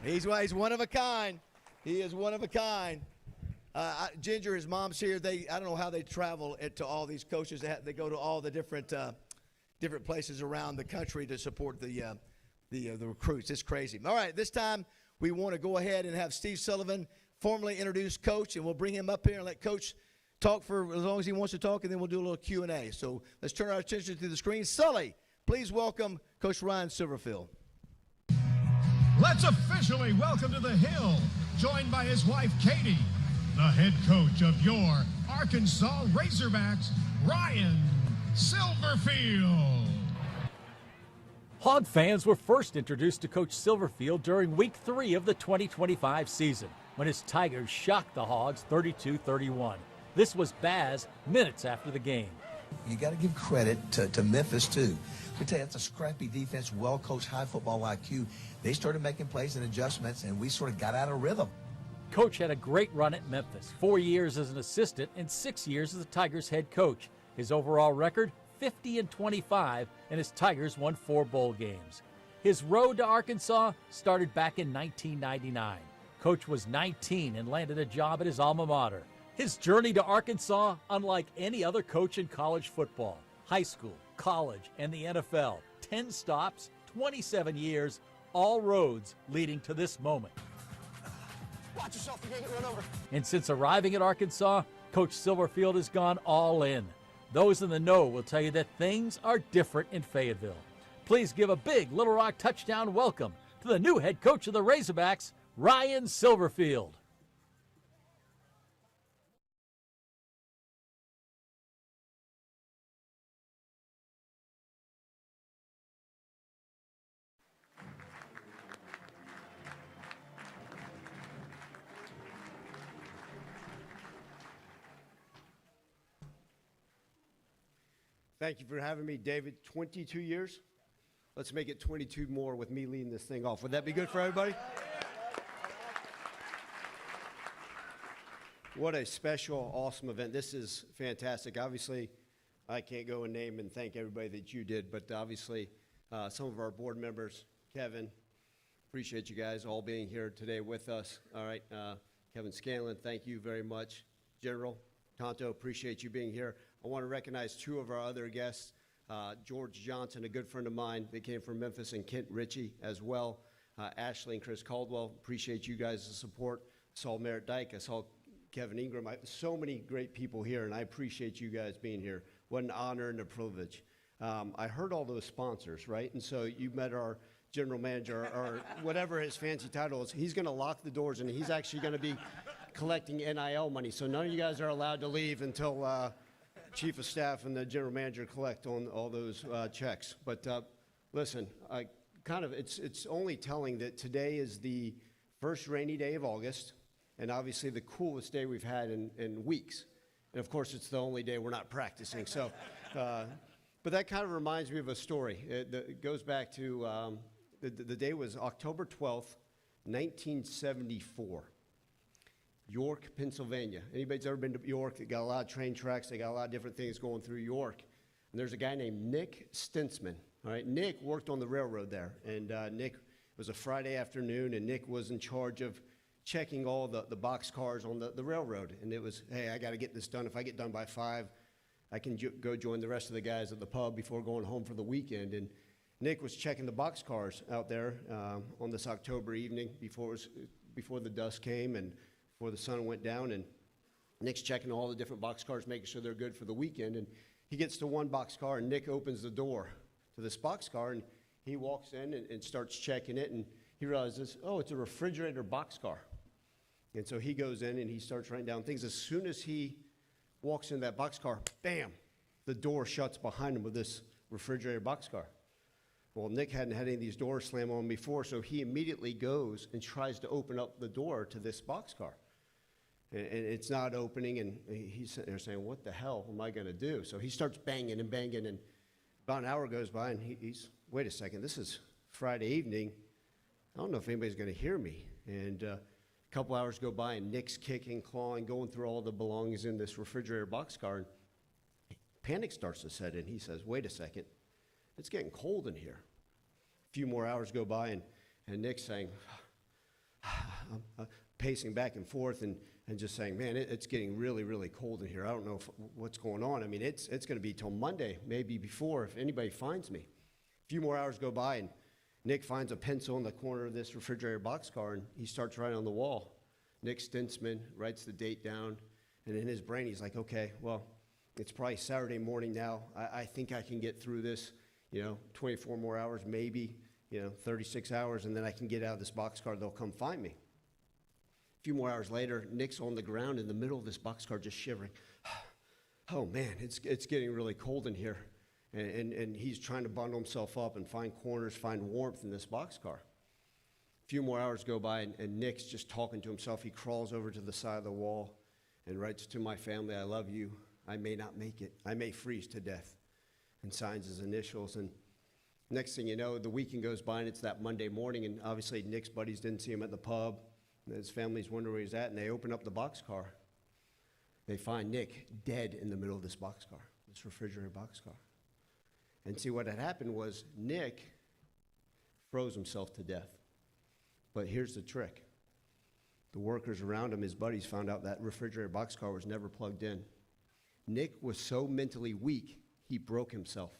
He's one of a kind. He is one of a kind. Ginger, his mom's here. I don't know how they travel to all these coaches. They go to all the different places around the country to support the recruits. It's crazy. All right, this time we want to go ahead and have Steve Sullivan formally introduce Coach, and we'll bring him up here and let Coach talk for as long as he wants to talk, and then we'll do a little Q&A. So let's turn our attention to the screen. Sully, please welcome Coach Ryan Silverfield. Let's officially welcome to the Hill, joined by his wife, Katie, the head coach of your Arkansas Razorbacks, Ryan Silverfield. Hog fans were first introduced to Coach Silverfield during Week 3 of the 2025 season, when his Tigers shocked the Hogs 32-31. This was Baz minutes after the game. You got to give credit to Memphis, too. We tell you, that's a scrappy defense, well-coached, high football IQ. They started making plays and adjustments, and we sort of got out of rhythm. Coach had a great run at Memphis, 4 years as an assistant and 6 years as the Tigers head coach. His overall record, 50-25, and his Tigers won 4 bowl games. His road to Arkansas started back in 1999. Coach was 19 and landed a job at his alma mater. His journey to Arkansas, unlike any other coach in college football, high school, college, and the NFL. 10 stops, 27 years, all roads leading to this moment. Watch yourself, you're gonna get run over. And since arriving at Arkansas, Coach Silverfield has gone all in. Those in the know will tell you that things are different in Fayetteville. Please give a big Little Rock touchdown welcome to the new head coach of the Razorbacks, Ryan Silverfield. Thank you for having me, David. 22 years. Let's make it 22 more with me leading this thing off. Would that be good for everybody? What a special, awesome event. This is fantastic. Obviously, I can't go and name and thank everybody that you did, but obviously some of our board members, Kevin, appreciate you guys all being here today with us. All right, Kevin Scanlon, thank you very much. General Tonto, appreciate you being here. I want to recognize two of our other guests, George Johnson, a good friend of mine. They came from Memphis, and Kent Ritchie as well. Ashley and Chris Caldwell, appreciate you guys' support. I saw Merritt Dyke, I saw Kevin Ingram. So many great people here, and I appreciate you guys being here. What an honor and a privilege. I heard all those sponsors, right? And so you met our general manager, or whatever his fancy title is. He's going to lock the doors, and he's actually going to be collecting NIL money. So none of you guys are allowed to leave until chief of staff and the general manager collect on all those checks. But listen, it's only telling that today is the first rainy day of August, and obviously the coolest day we've had in weeks. And of course, it's the only day we're not practicing. So, but that kind of reminds me of a story. It goes back to the day was October 12th, 1974. York, Pennsylvania. Anybody's ever been to York? They got a lot of train tracks. They got a lot of different things going through York. And there's a guy named Nick Stinsman. All right, Nick worked on the railroad there, and Nick, it was a Friday afternoon, and Nick was in charge of checking all the box cars on the railroad. And it was, hey, I got to get this done. If I get done by 5, I can go join the rest of the guys at the pub before going home for the weekend. And Nick was checking the box cars out there on this October evening before the dust came and before the sun went down. And Nick's checking all the different box cars, making sure they're good for the weekend. And he gets to one box car, and Nick opens the door to this box car, and he walks in and starts checking it, and he realizes, oh, it's a refrigerator box car. And so he goes in and he starts writing down things. As soon as he walks in that box car, bam, the door shuts behind him with this refrigerator box car. Well, Nick hadn't had any of these doors slam on before, so he immediately goes and tries to open up the door to this box car. And it's not opening, and he's sitting there saying, what the hell am I going to do? So he starts banging and banging, and about an hour goes by, and he's, wait a second, this is Friday evening. I don't know if anybody's going to hear me. And a couple hours go by, and Nick's kicking, clawing, going through all the belongings in this refrigerator boxcar. And panic starts to set in. He says, wait a second, it's getting cold in here. A few more hours go by, and Nick's saying, pacing back and forth and just saying, man, it's getting really, really cold in here. I don't know what's going on. I mean, it's going to be till Monday, maybe before, if anybody finds me. A few more hours go by, and Nick finds a pencil in the corner of this refrigerator boxcar, and he starts writing on the wall. Nick Stinsman writes the date down, and in his brain, he's like, okay, well, it's probably Saturday morning now. I think I can get through this, 24 more hours, maybe, 36 hours, and then I can get out of this boxcar. They'll come find me. A few more hours later, Nick's on the ground in the middle of this boxcar just shivering. Oh, man, it's getting really cold in here. And he's trying to bundle himself up and find corners, find warmth in this boxcar. A few more hours go by, and Nick's just talking to himself. He crawls over to the side of the wall and writes, to my family, I love you. I may not make it. I may freeze to death, and signs his initials. And next thing you know, the weekend goes by, and it's that Monday morning, and obviously Nick's buddies didn't see him at the pub. And his family's wondering where he's at, and they open up the boxcar. They find Nick dead in the middle of this boxcar, this refrigerator boxcar. And see, what had happened was Nick froze himself to death. But here's the trick. The workers around him, his buddies, found out that refrigerator boxcar was never plugged in. Nick was so mentally weak, he broke himself.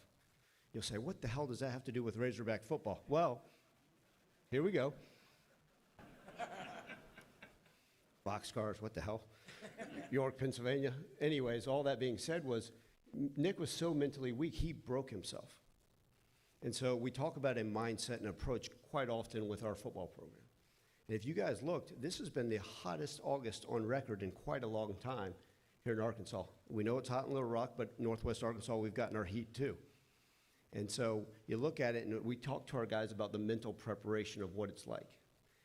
You'll say, what the hell does that have to do with Razorback football? Well, here we go. Boxcars, what the hell? York, Pennsylvania. Anyways, all that being said was, Nick was so mentally weak, he broke himself. And so we talk about a mindset and approach quite often with our football program. And if you guys looked, this has been the hottest August on record in quite a long time here in Arkansas. We know it's hot in Little Rock, but Northwest Arkansas, we've gotten our heat too. And so you look at it, and we talk to our guys about the mental preparation of what it's like.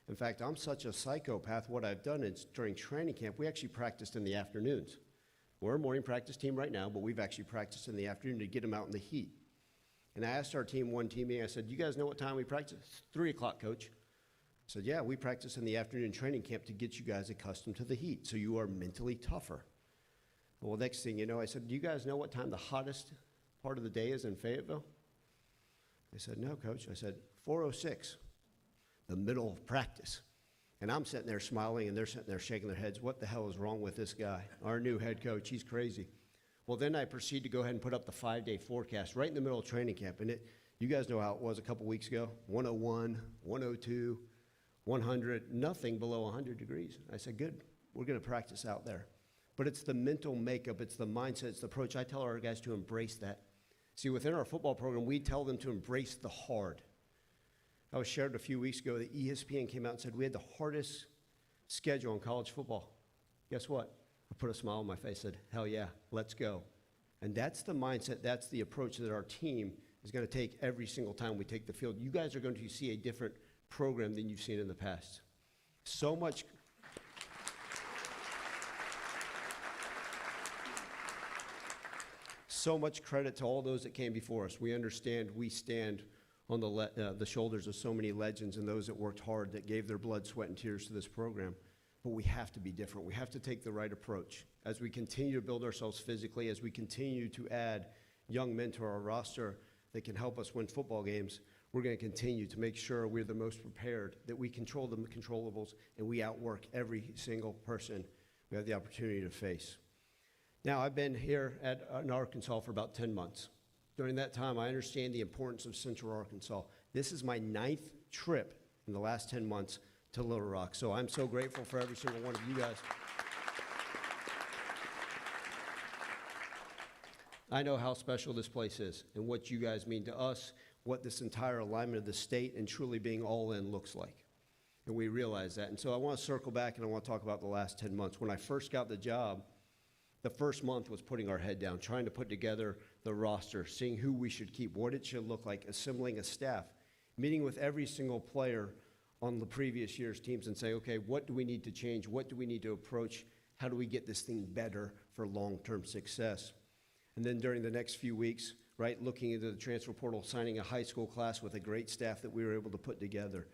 In fact, I'm such a psychopath. What I've done is during training camp, we actually practiced in the afternoons. We're a morning practice team right now, but we've actually practiced in the afternoon to get them out in the heat. And I asked our team one team meeting, I said, you guys know what time we practice? 3 o'clock, coach. I said, yeah, we practice in the afternoon training camp to get you guys accustomed to the heat, so you are mentally tougher. Well, next thing you know, I said, do you guys know what time the hottest part of the day is in Fayetteville? They said, no, Coach. I said, 4:06, the middle of practice. And I'm sitting there smiling, and they're sitting there shaking their heads. What the hell is wrong with this guy? Our new head coach, he's crazy. Well, then I proceed to go ahead and put up the 5-day forecast right in the middle of training camp. And you guys know how it was a couple weeks ago, 101, 102, 100, nothing below 100 degrees. I said, good, we're going to practice out there. But it's the mental makeup, it's the mindset, it's the approach. I tell our guys to embrace that. See, within our football program, we tell them to embrace the hard. I was shared a few weeks ago that ESPN came out and said we had the hardest schedule in college football. Guess what? I put a smile on my face, said, hell yeah, let's go. And that's the mindset, that's the approach that our team is going to take every single time we take the field. You guys are going to see a different program than you've seen in the past. So much credit to all those that came before us. We understand we stand on the shoulders of so many legends and those that worked hard, that gave their blood, sweat, and tears to this program. But we have to be different. We have to take the right approach. As we continue to build ourselves physically, as we continue to add young men to our roster that can help us win football games, we're going to continue to make sure we're the most prepared, that we control the controllables, and we outwork every single person we have the opportunity to face. Now, I've been here in Arkansas for about 10 months. During that time, I understand the importance of Central Arkansas. This is my 9th trip in the last 10 months to Little Rock, so I'm so grateful for every single one of you guys. I know how special this place is and what you guys mean to us, what this entire alignment of the state and truly being all in looks like. And we realize that. And so I want to circle back and I want to talk about the last 10 months. When I first got the job, the first month was putting our head down, trying to put together the roster, seeing who we should keep, what it should look like, assembling a staff, meeting with every single player on the previous year's teams and say, okay, what do we need to change? What do we need to approach? How do we get this thing better for long-term success? And then during the next few weeks, right, looking into the transfer portal, signing a high school class with a great staff that we were able to put together.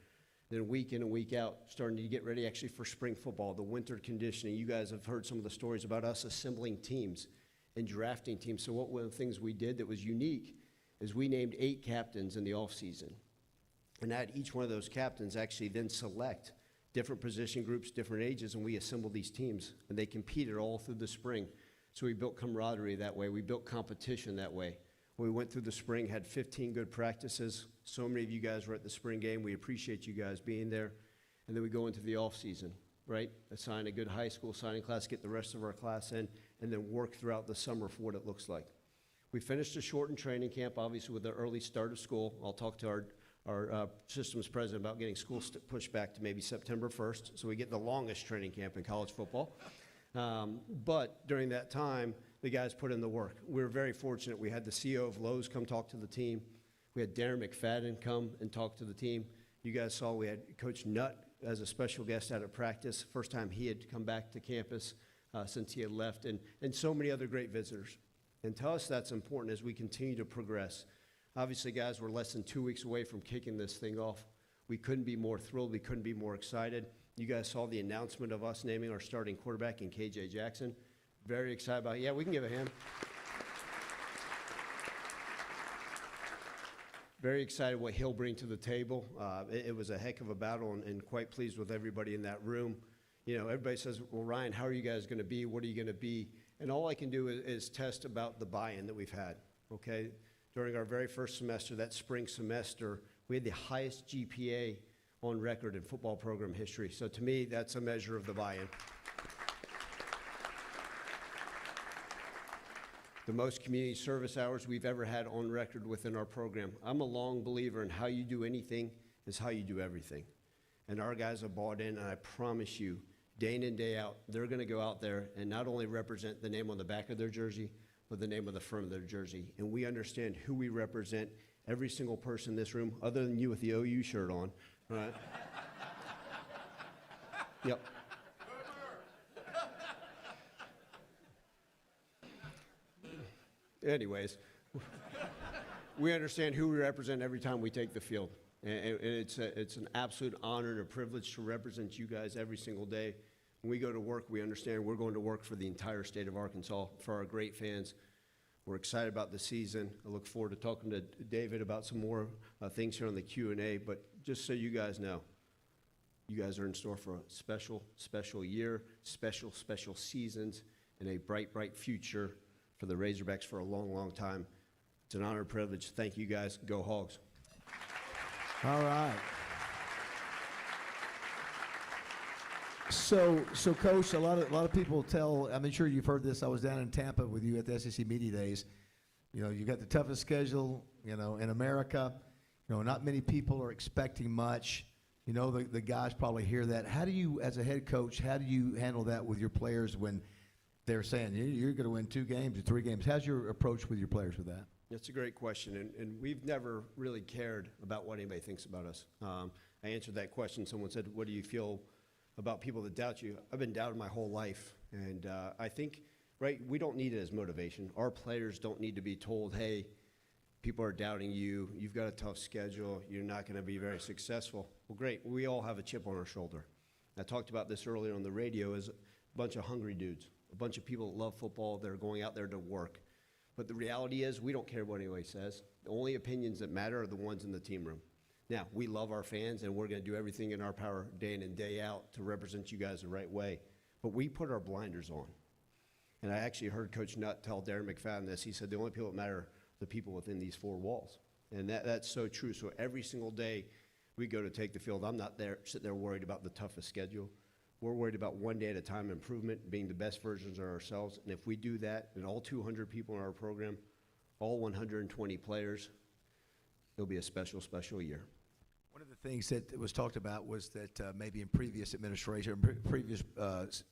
Then week in and week out, starting to get ready actually for spring football, the winter conditioning. You guys have heard some of the stories about us assembling teams and drafting teams. So one of the things we did that was unique is we named 8 captains in the offseason. And had each one of those captains actually then select different position groups, different ages, and we assembled these teams. And they competed all through the spring. So we built camaraderie that way. We built competition that way. We went through the spring, had 15 good practices. So many of you guys were at the spring game. We appreciate you guys being there. And then we go into the off season, right? Assign a good high school signing class, get the rest of our class in, and then work throughout the summer for what it looks like. We finished a shortened training camp, obviously with the early start of school. I'll talk to our systems president about getting school pushed back to maybe September 1st, so we get the longest training camp in college football. But during that time, the guys put in the work. We were very fortunate. We had the CEO of Lowe's come talk to the team. We had Darren McFadden come and talk to the team. You guys saw we had Coach Nutt as a special guest out at practice. First time he had come back to campus since he had left, and so many other great visitors. And to us, that's important as we continue to progress. Obviously, guys, we're less than 2 weeks away from kicking this thing off. We couldn't be more thrilled. We couldn't be more excited. You guys saw the announcement of us naming our starting quarterback in KJ Jackson. Very excited about it. Yeah, we can give a hand. Very excited what he'll bring to the table. It was a heck of a battle and quite pleased with everybody in that room. You know, everybody says, well, Ryan, how are you guys going to be? What are you going to be? And all I can do is test about the buy-in that we've had, okay? During our very first semester, that spring semester, we had the highest GPA on record in football program history. So to me, that's a measure of the buy-in. The most community service hours we've ever had on record within our program. I'm a long believer in how you do anything is how you do everything. And our guys have bought in, and I promise you, day in and day out, they're going to go out there and not only represent the name on the back of their jersey, but the name of the front of their jersey. And we understand who we represent, every single person in this room, other than you with the OU shirt on, right? Yep. Anyways, we understand who we represent every time we take the field. And it's an absolute honor and a privilege to represent you guys every single day. When we go to work, we understand we're going to work for the entire state of Arkansas, for our great fans. We're excited about the season. I look forward to talking to David about some more things here on the Q&A, but just so you guys know, you guys are in store for a special, special year, special, special seasons, and a bright, bright future for the Razorbacks for a long, long time. It's an honor and privilege. Thank you guys. Go Hogs. All right. So, Coach, a lot of people tell. I'm sure you've heard this. I was down in Tampa with you at the SEC Media Days. You know, you got the toughest schedule, you know, in America. You know, not many people are expecting much. You know, the guys probably hear that. How do you, as a head coach, how do you handle that with your players when they're saying you're going to win 2 games or 3 games? How's your approach with your players with that? That's a great question, and we've never really cared about what anybody thinks about us. I answered that question. Someone said, what do you feel about people that doubt you? I've been doubted my whole life, and I think, right, we don't need it as motivation. Our players don't need to be told, hey, people are doubting you, you've got a tough schedule, you're not going to be very successful. Well, great, we all have a chip on our shoulder. I talked about this earlier on the radio as a bunch of hungry dudes, a bunch of people that love football, that are going out there to work. But the reality is we don't care what anybody says. The only opinions that matter are the ones in the team room. Now, we love our fans, and we're going to do everything in our power day in and day out to represent you guys the right way. But we put our blinders on. And I actually heard Coach Nutt tell Darren McFadden this. He said the only people that matter are the people within these 4 walls. And that's so true. So every single day we go to take the field, I'm not there sitting there worried about the toughest schedule. We're worried about one day at a time improvement, being the best versions of ourselves. And if we do that, and all 200 people in our program, all 120 players, it'll be a special, special year. One of the things that was talked about was that maybe in previous administration, previous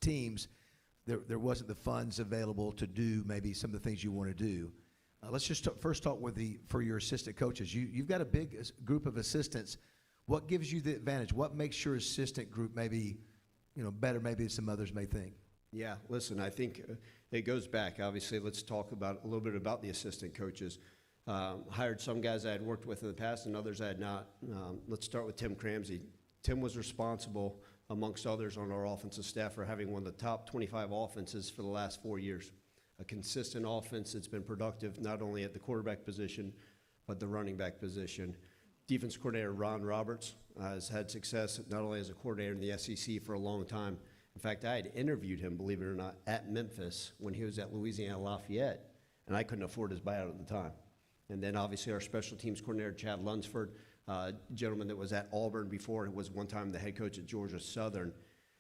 teams, there wasn't the funds available to do maybe some of the things you want to do. Let's just first talk with for your assistant coaches. You've got a big group of assistants. What gives you the advantage? What makes your assistant group maybe, better maybe than some others may think? Yeah, listen, I think it goes back. Obviously, let's talk about a little bit about the assistant coaches. Hired some guys I had worked with in the past and others I had not. Let's start with Tim Cramsey. Tim was responsible, amongst others on our offensive staff, for having one of the top 25 offenses for the last 4 years. A consistent offense that's been productive not only at the quarterback position, but the running back position. Defense coordinator Ron Roberts has had success not only as a coordinator in the SEC for a long time. In fact, I had interviewed him, believe it or not, at Memphis when he was at Louisiana Lafayette, and I couldn't afford his buyout at the time. And then obviously our special teams coordinator, Chad Lunsford, gentleman that was at Auburn before, was one time the head coach at Georgia Southern.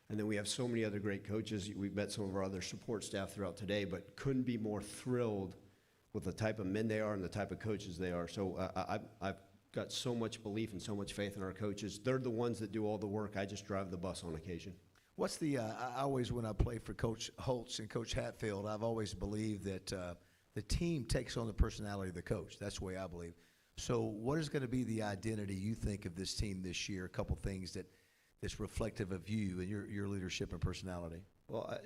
And then we have so many other great coaches. We've met some of our other support staff throughout today, but couldn't be more thrilled with the type of men they are and the type of coaches they are. So I've got so much belief and so much faith in our coaches. They're the ones that do all the work. I just drive the bus on occasion. What's the, I always, when I play for Coach Holtz and Coach Hatfield, I've always believed that the team takes on the personality of the coach. That's the way I believe. So what is going to be the identity you think of this team this year? A couple things that's reflective of you and your leadership and personality. Well,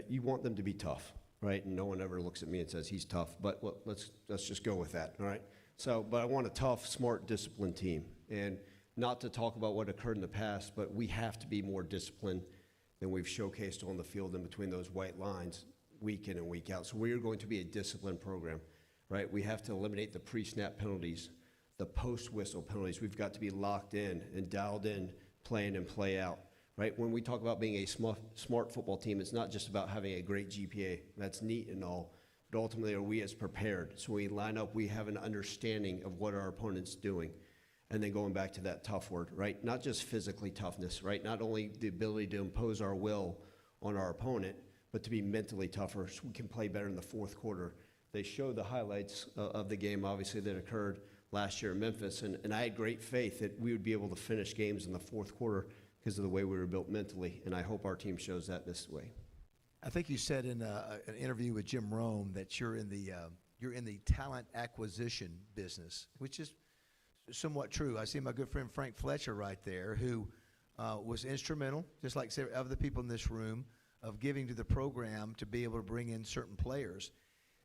you want them to be tough, right? And no one ever looks at me and says he's tough, but let's just go with that, all right? So, but I want a tough, smart, disciplined team. And not to talk about what occurred in the past, but we have to be more disciplined than we've showcased on the field in between those white lines week in and week out. So we are going to be a disciplined program, right? We have to eliminate the pre-snap penalties, the post-whistle penalties. We've got to be locked in and dialed in, play in and play out, right? When we talk about being a smart football team, it's not just about having a great GPA. That's neat and all, but ultimately are we as prepared? So we line up, we have an understanding of what our opponent's doing. And then going back to that tough word, right? Not just physically toughness, right? Not only the ability to impose our will on our opponent, but to be mentally tougher so we can play better in the fourth quarter. They showed the highlights of the game, obviously, that occurred last year in Memphis, and I had great faith that we would be able to finish games in the fourth quarter because of the way we were built mentally, and I hope our team shows that this way. I think you said in an interview with Jim Rome that you're in the talent acquisition business, which is somewhat true. I see my good friend Frank Fletcher right there, who was instrumental, just like other people in this room, of giving to the program to be able to bring in certain players.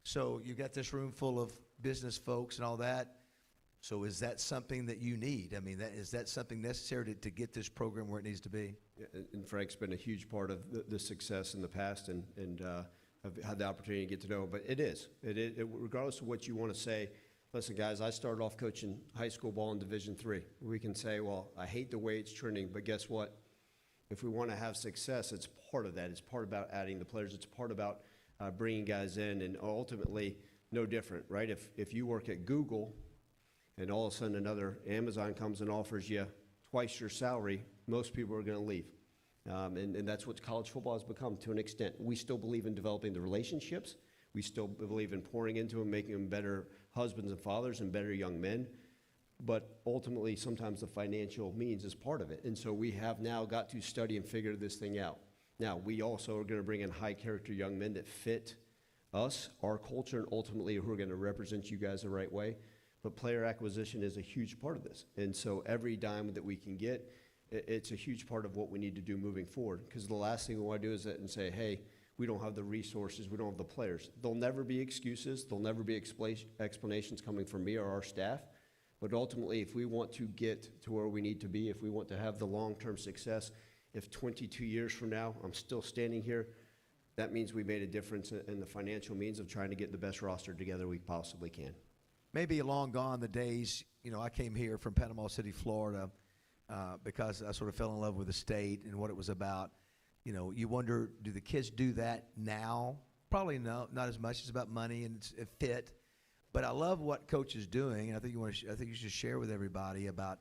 So you got this room full of business folks and all that. So is that something that you need? I mean, is that something necessary to get this program where it needs to be? Yeah, and Frank's been a huge part of the success in the past, and I've had the opportunity to get to know him. But it is. Regardless of what you want to say, listen, guys, I started off coaching high school ball in Division III. We can say, well, I hate the way it's trending, but guess what? If we want to have success, it's part of that. It's part about adding the players. It's part about bringing guys in, and ultimately, no different, right? If you work at Google and all of a sudden another Amazon comes and offers you twice your salary, most people are going to leave. And that's what college football has become to an extent. We still believe in developing the relationships. We still believe in pouring into them, making them better husbands and fathers and better young men. But ultimately, sometimes the financial means is part of it. And so we have now got to study and figure this thing out. Now, we also are going to bring in high-character young men that fit us, our culture, and ultimately who are going to represent you guys the right way. But player acquisition is a huge part of this. And so every dime that we can get, it's a huge part of what we need to do moving forward. Because the last thing we want to do is that and say, hey, we don't have the resources, we don't have the players. There'll never be excuses. There'll never be explanations coming from me or our staff. But ultimately, if we want to get to where we need to be, if we want to have the long-term success, if 22 years from now I'm still standing here, that means we made a difference in the financial means of trying to get the best roster together we possibly can. Maybe long gone the days, I came here from Panama City, Florida, because I sort of fell in love with the state and what it was about. You wonder, do the kids do that now? Probably no, not as much. It's about money and it's fit. But I love what Coach is doing, and I think you should share with everybody about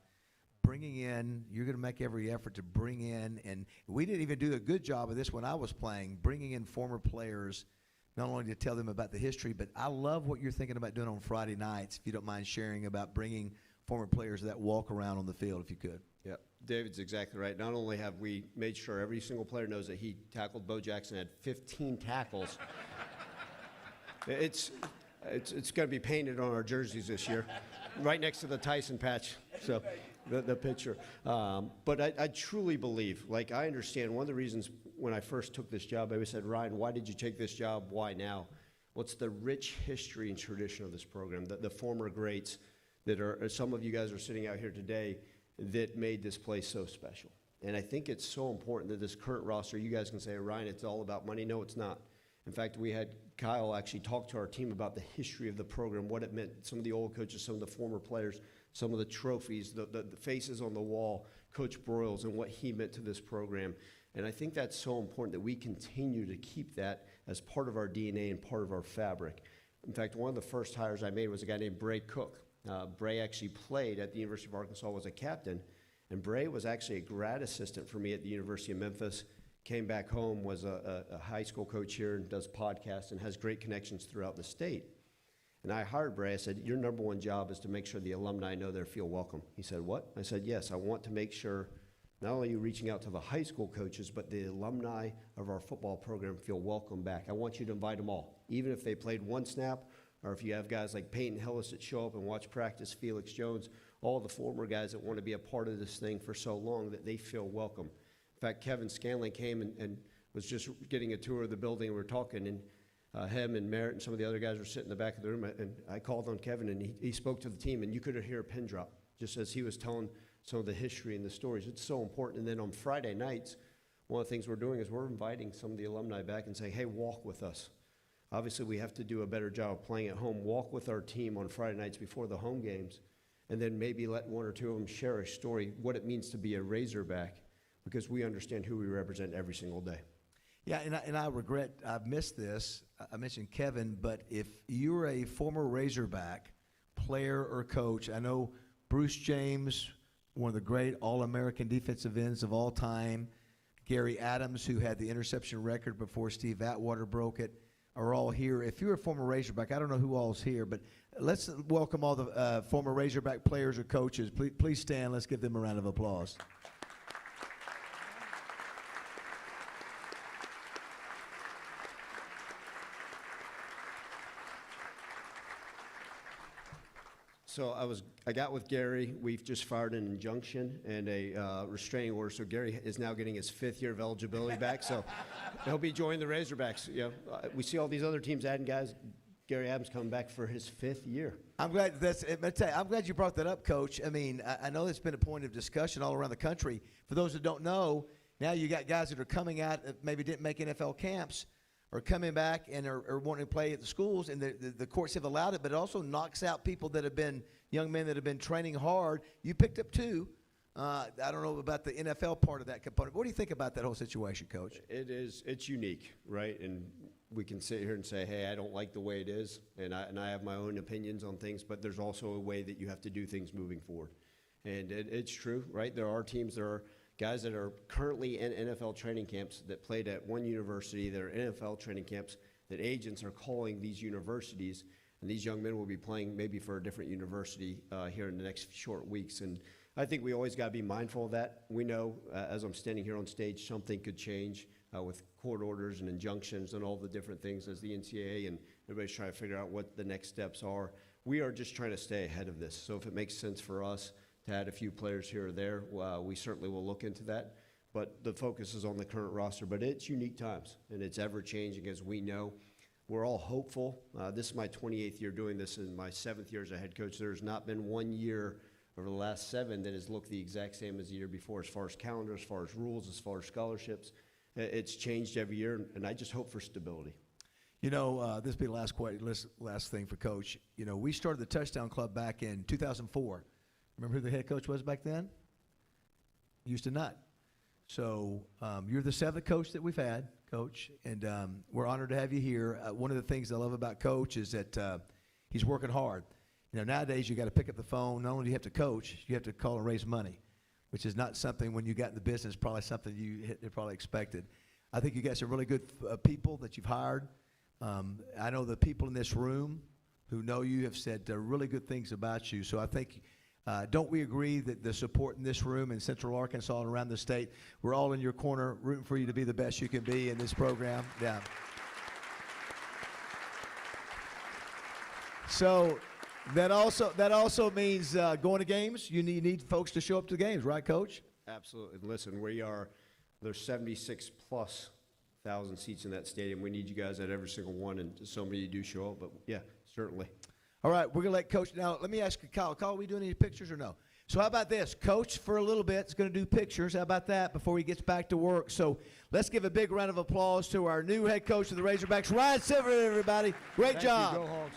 bringing in. You're going to make every effort to bring in, and we didn't even do a good job of this when I was playing, bringing in former players, not only to tell them about the history, but I love what you're thinking about doing on Friday nights, if you don't mind sharing about bringing former players that walk around on the field, if you could. Yeah, David's exactly right. Not only have we made sure every single player knows that he tackled Bo Jackson, had 15 tackles. It's going to be painted on our jerseys this year, right next to the Tyson patch, so the picture. But I truly believe, I understand one of the reasons when I first took this job, I always said, Ryan, why did you take this job? Why now? What's the rich history and tradition of this program, the former greats that are, some of you guys are sitting out here today, that made this place so special. And I think it's so important that this current roster, you guys can say, Ryan, it's all about money. No, it's not. In fact, we had Kyle actually talk to our team about the history of the program, what it meant, some of the old coaches, some of the former players, some of the trophies, the faces on the wall, Coach Broyles, and what he meant to this program. And I think that's so important that we continue to keep that as part of our DNA and part of our fabric. In fact, one of the first hires I made was a guy named Bray Cook. Bray actually played at the University of Arkansas, was a captain, and Bray was actually a grad assistant for me at the University of Memphis. Came back home, was a high school coach here and does podcasts and has great connections throughout the state. And I hired Bray. I said, your number one job is to make sure the alumni know they feel welcome. He said, what? I said, yes, I want to make sure not only are you reaching out to the high school coaches, but the alumni of our football program feel welcome back. I want you to invite them all, even if they played one snap, or if you have guys like Peyton Hillis that show up and watch practice, Felix Jones, all the former guys that want to be a part of this thing for so long that they feel welcome. In fact, Kevin Scanlon came and was just getting a tour of the building, and we were talking, and him and Merritt and some of the other guys were sitting in the back of the room, and I called on Kevin, and he spoke to the team, and you could hear a pin drop, just as he was telling some of the history and the stories. It's so important. And then on Friday nights, one of the things we're doing is we're inviting some of the alumni back and saying, hey, walk with us. Obviously, we have to do a better job of playing at home. Walk with our team on Friday nights before the home games, and then maybe let one or two of them share a story, what it means to be a Razorback, because we understand who we represent every single day. Yeah, and I regret I've missed this. I mentioned Kevin, but if you're a former Razorback player or coach, I know Bruce James, one of the great All-American defensive ends of all time, Gary Adams, who had the interception record before Steve Atwater broke it, are all here. If you're a former Razorback, I don't know who all's here, but let's welcome all the former Razorback players or coaches. Please stand. Let's give them a round of applause. So I got with Gary. We've just fired an injunction and a restraining order. So Gary is now getting his 5th year of eligibility back. So he'll be joining the Razorbacks. We see all these other teams adding guys. Gary Adams coming back for his 5th year. I'm glad I'm glad you brought that up, Coach. I mean, I know it's been a point of discussion all around the country. For those that don't know, now you got guys that are coming out that maybe didn't make NFL camps, or coming back and are wanting to play at the schools, and the courts have allowed it, but it also knocks out people that have been young men that have been training hard. You picked up 2. I don't know about the NFL part of that component. What do you think about that whole situation, Coach? It's unique, right? And we can sit here and say, hey, I don't like the way it is, and I have my own opinions on things, but there's also a way that you have to do things moving forward. And it's true, right? There are teams, there are guys that are currently in NFL training camps that played at one university, that are NFL training camps, that agents are calling these universities, and these young men will be playing maybe for a different university here in the next short weeks. And I think we always got to be mindful of that. We know, as I'm standing here on stage, something could change with court orders and injunctions and all the different things as the NCAA and everybody's trying to figure out what the next steps are. We are just trying to stay ahead of this. So if it makes sense for us to add a few players here or there, we certainly will look into that. But the focus is on the current roster. But it's unique times, and it's ever-changing, as we know. We're all hopeful. This is my 28th year doing this, and my 7th year as a head coach. There's not been one year over the last 7 that has looked the exact same as the year before, as far as calendar, as far as rules, as far as scholarships. It's changed every year, and I just hope for stability. You know, this will be the last thing for Coach. You know, we started the Touchdown Club back in 2004. Remember who the head coach was back then? Houston Nutt. So you're the 7th coach that we've had, Coach, and we're honored to have you here. One of the things I love about Coach is that he's working hard. You know, nowadays you got to pick up the phone. Not only do you have to coach, you have to call and raise money, which is not something when you got in the business, probably something you probably expected. I think you got some really good people that you've hired. I know the people in this room who know you have said really good things about you. So I think, don't we agree that the support in this room in Central Arkansas and around the state, we're all in your corner rooting for you to be the best you can be in this program? Yeah. So that also means going to games. You need folks to show up to games, right, Coach? Absolutely. Listen, there's 76+ thousand seats in that stadium. We need you guys at every single one, and so many do show up. But yeah, certainly. All right, we're gonna let Coach now. Let me ask you, Kyle. Kyle, are we doing any pictures or no? So how about this? Coach, for a little bit, is going to do pictures. How about that before he gets back to work? So let's give a big round of applause to our new head coach of the Razorbacks, Ryan Silverfield, everybody. Great job. Thank you. Go Hogs.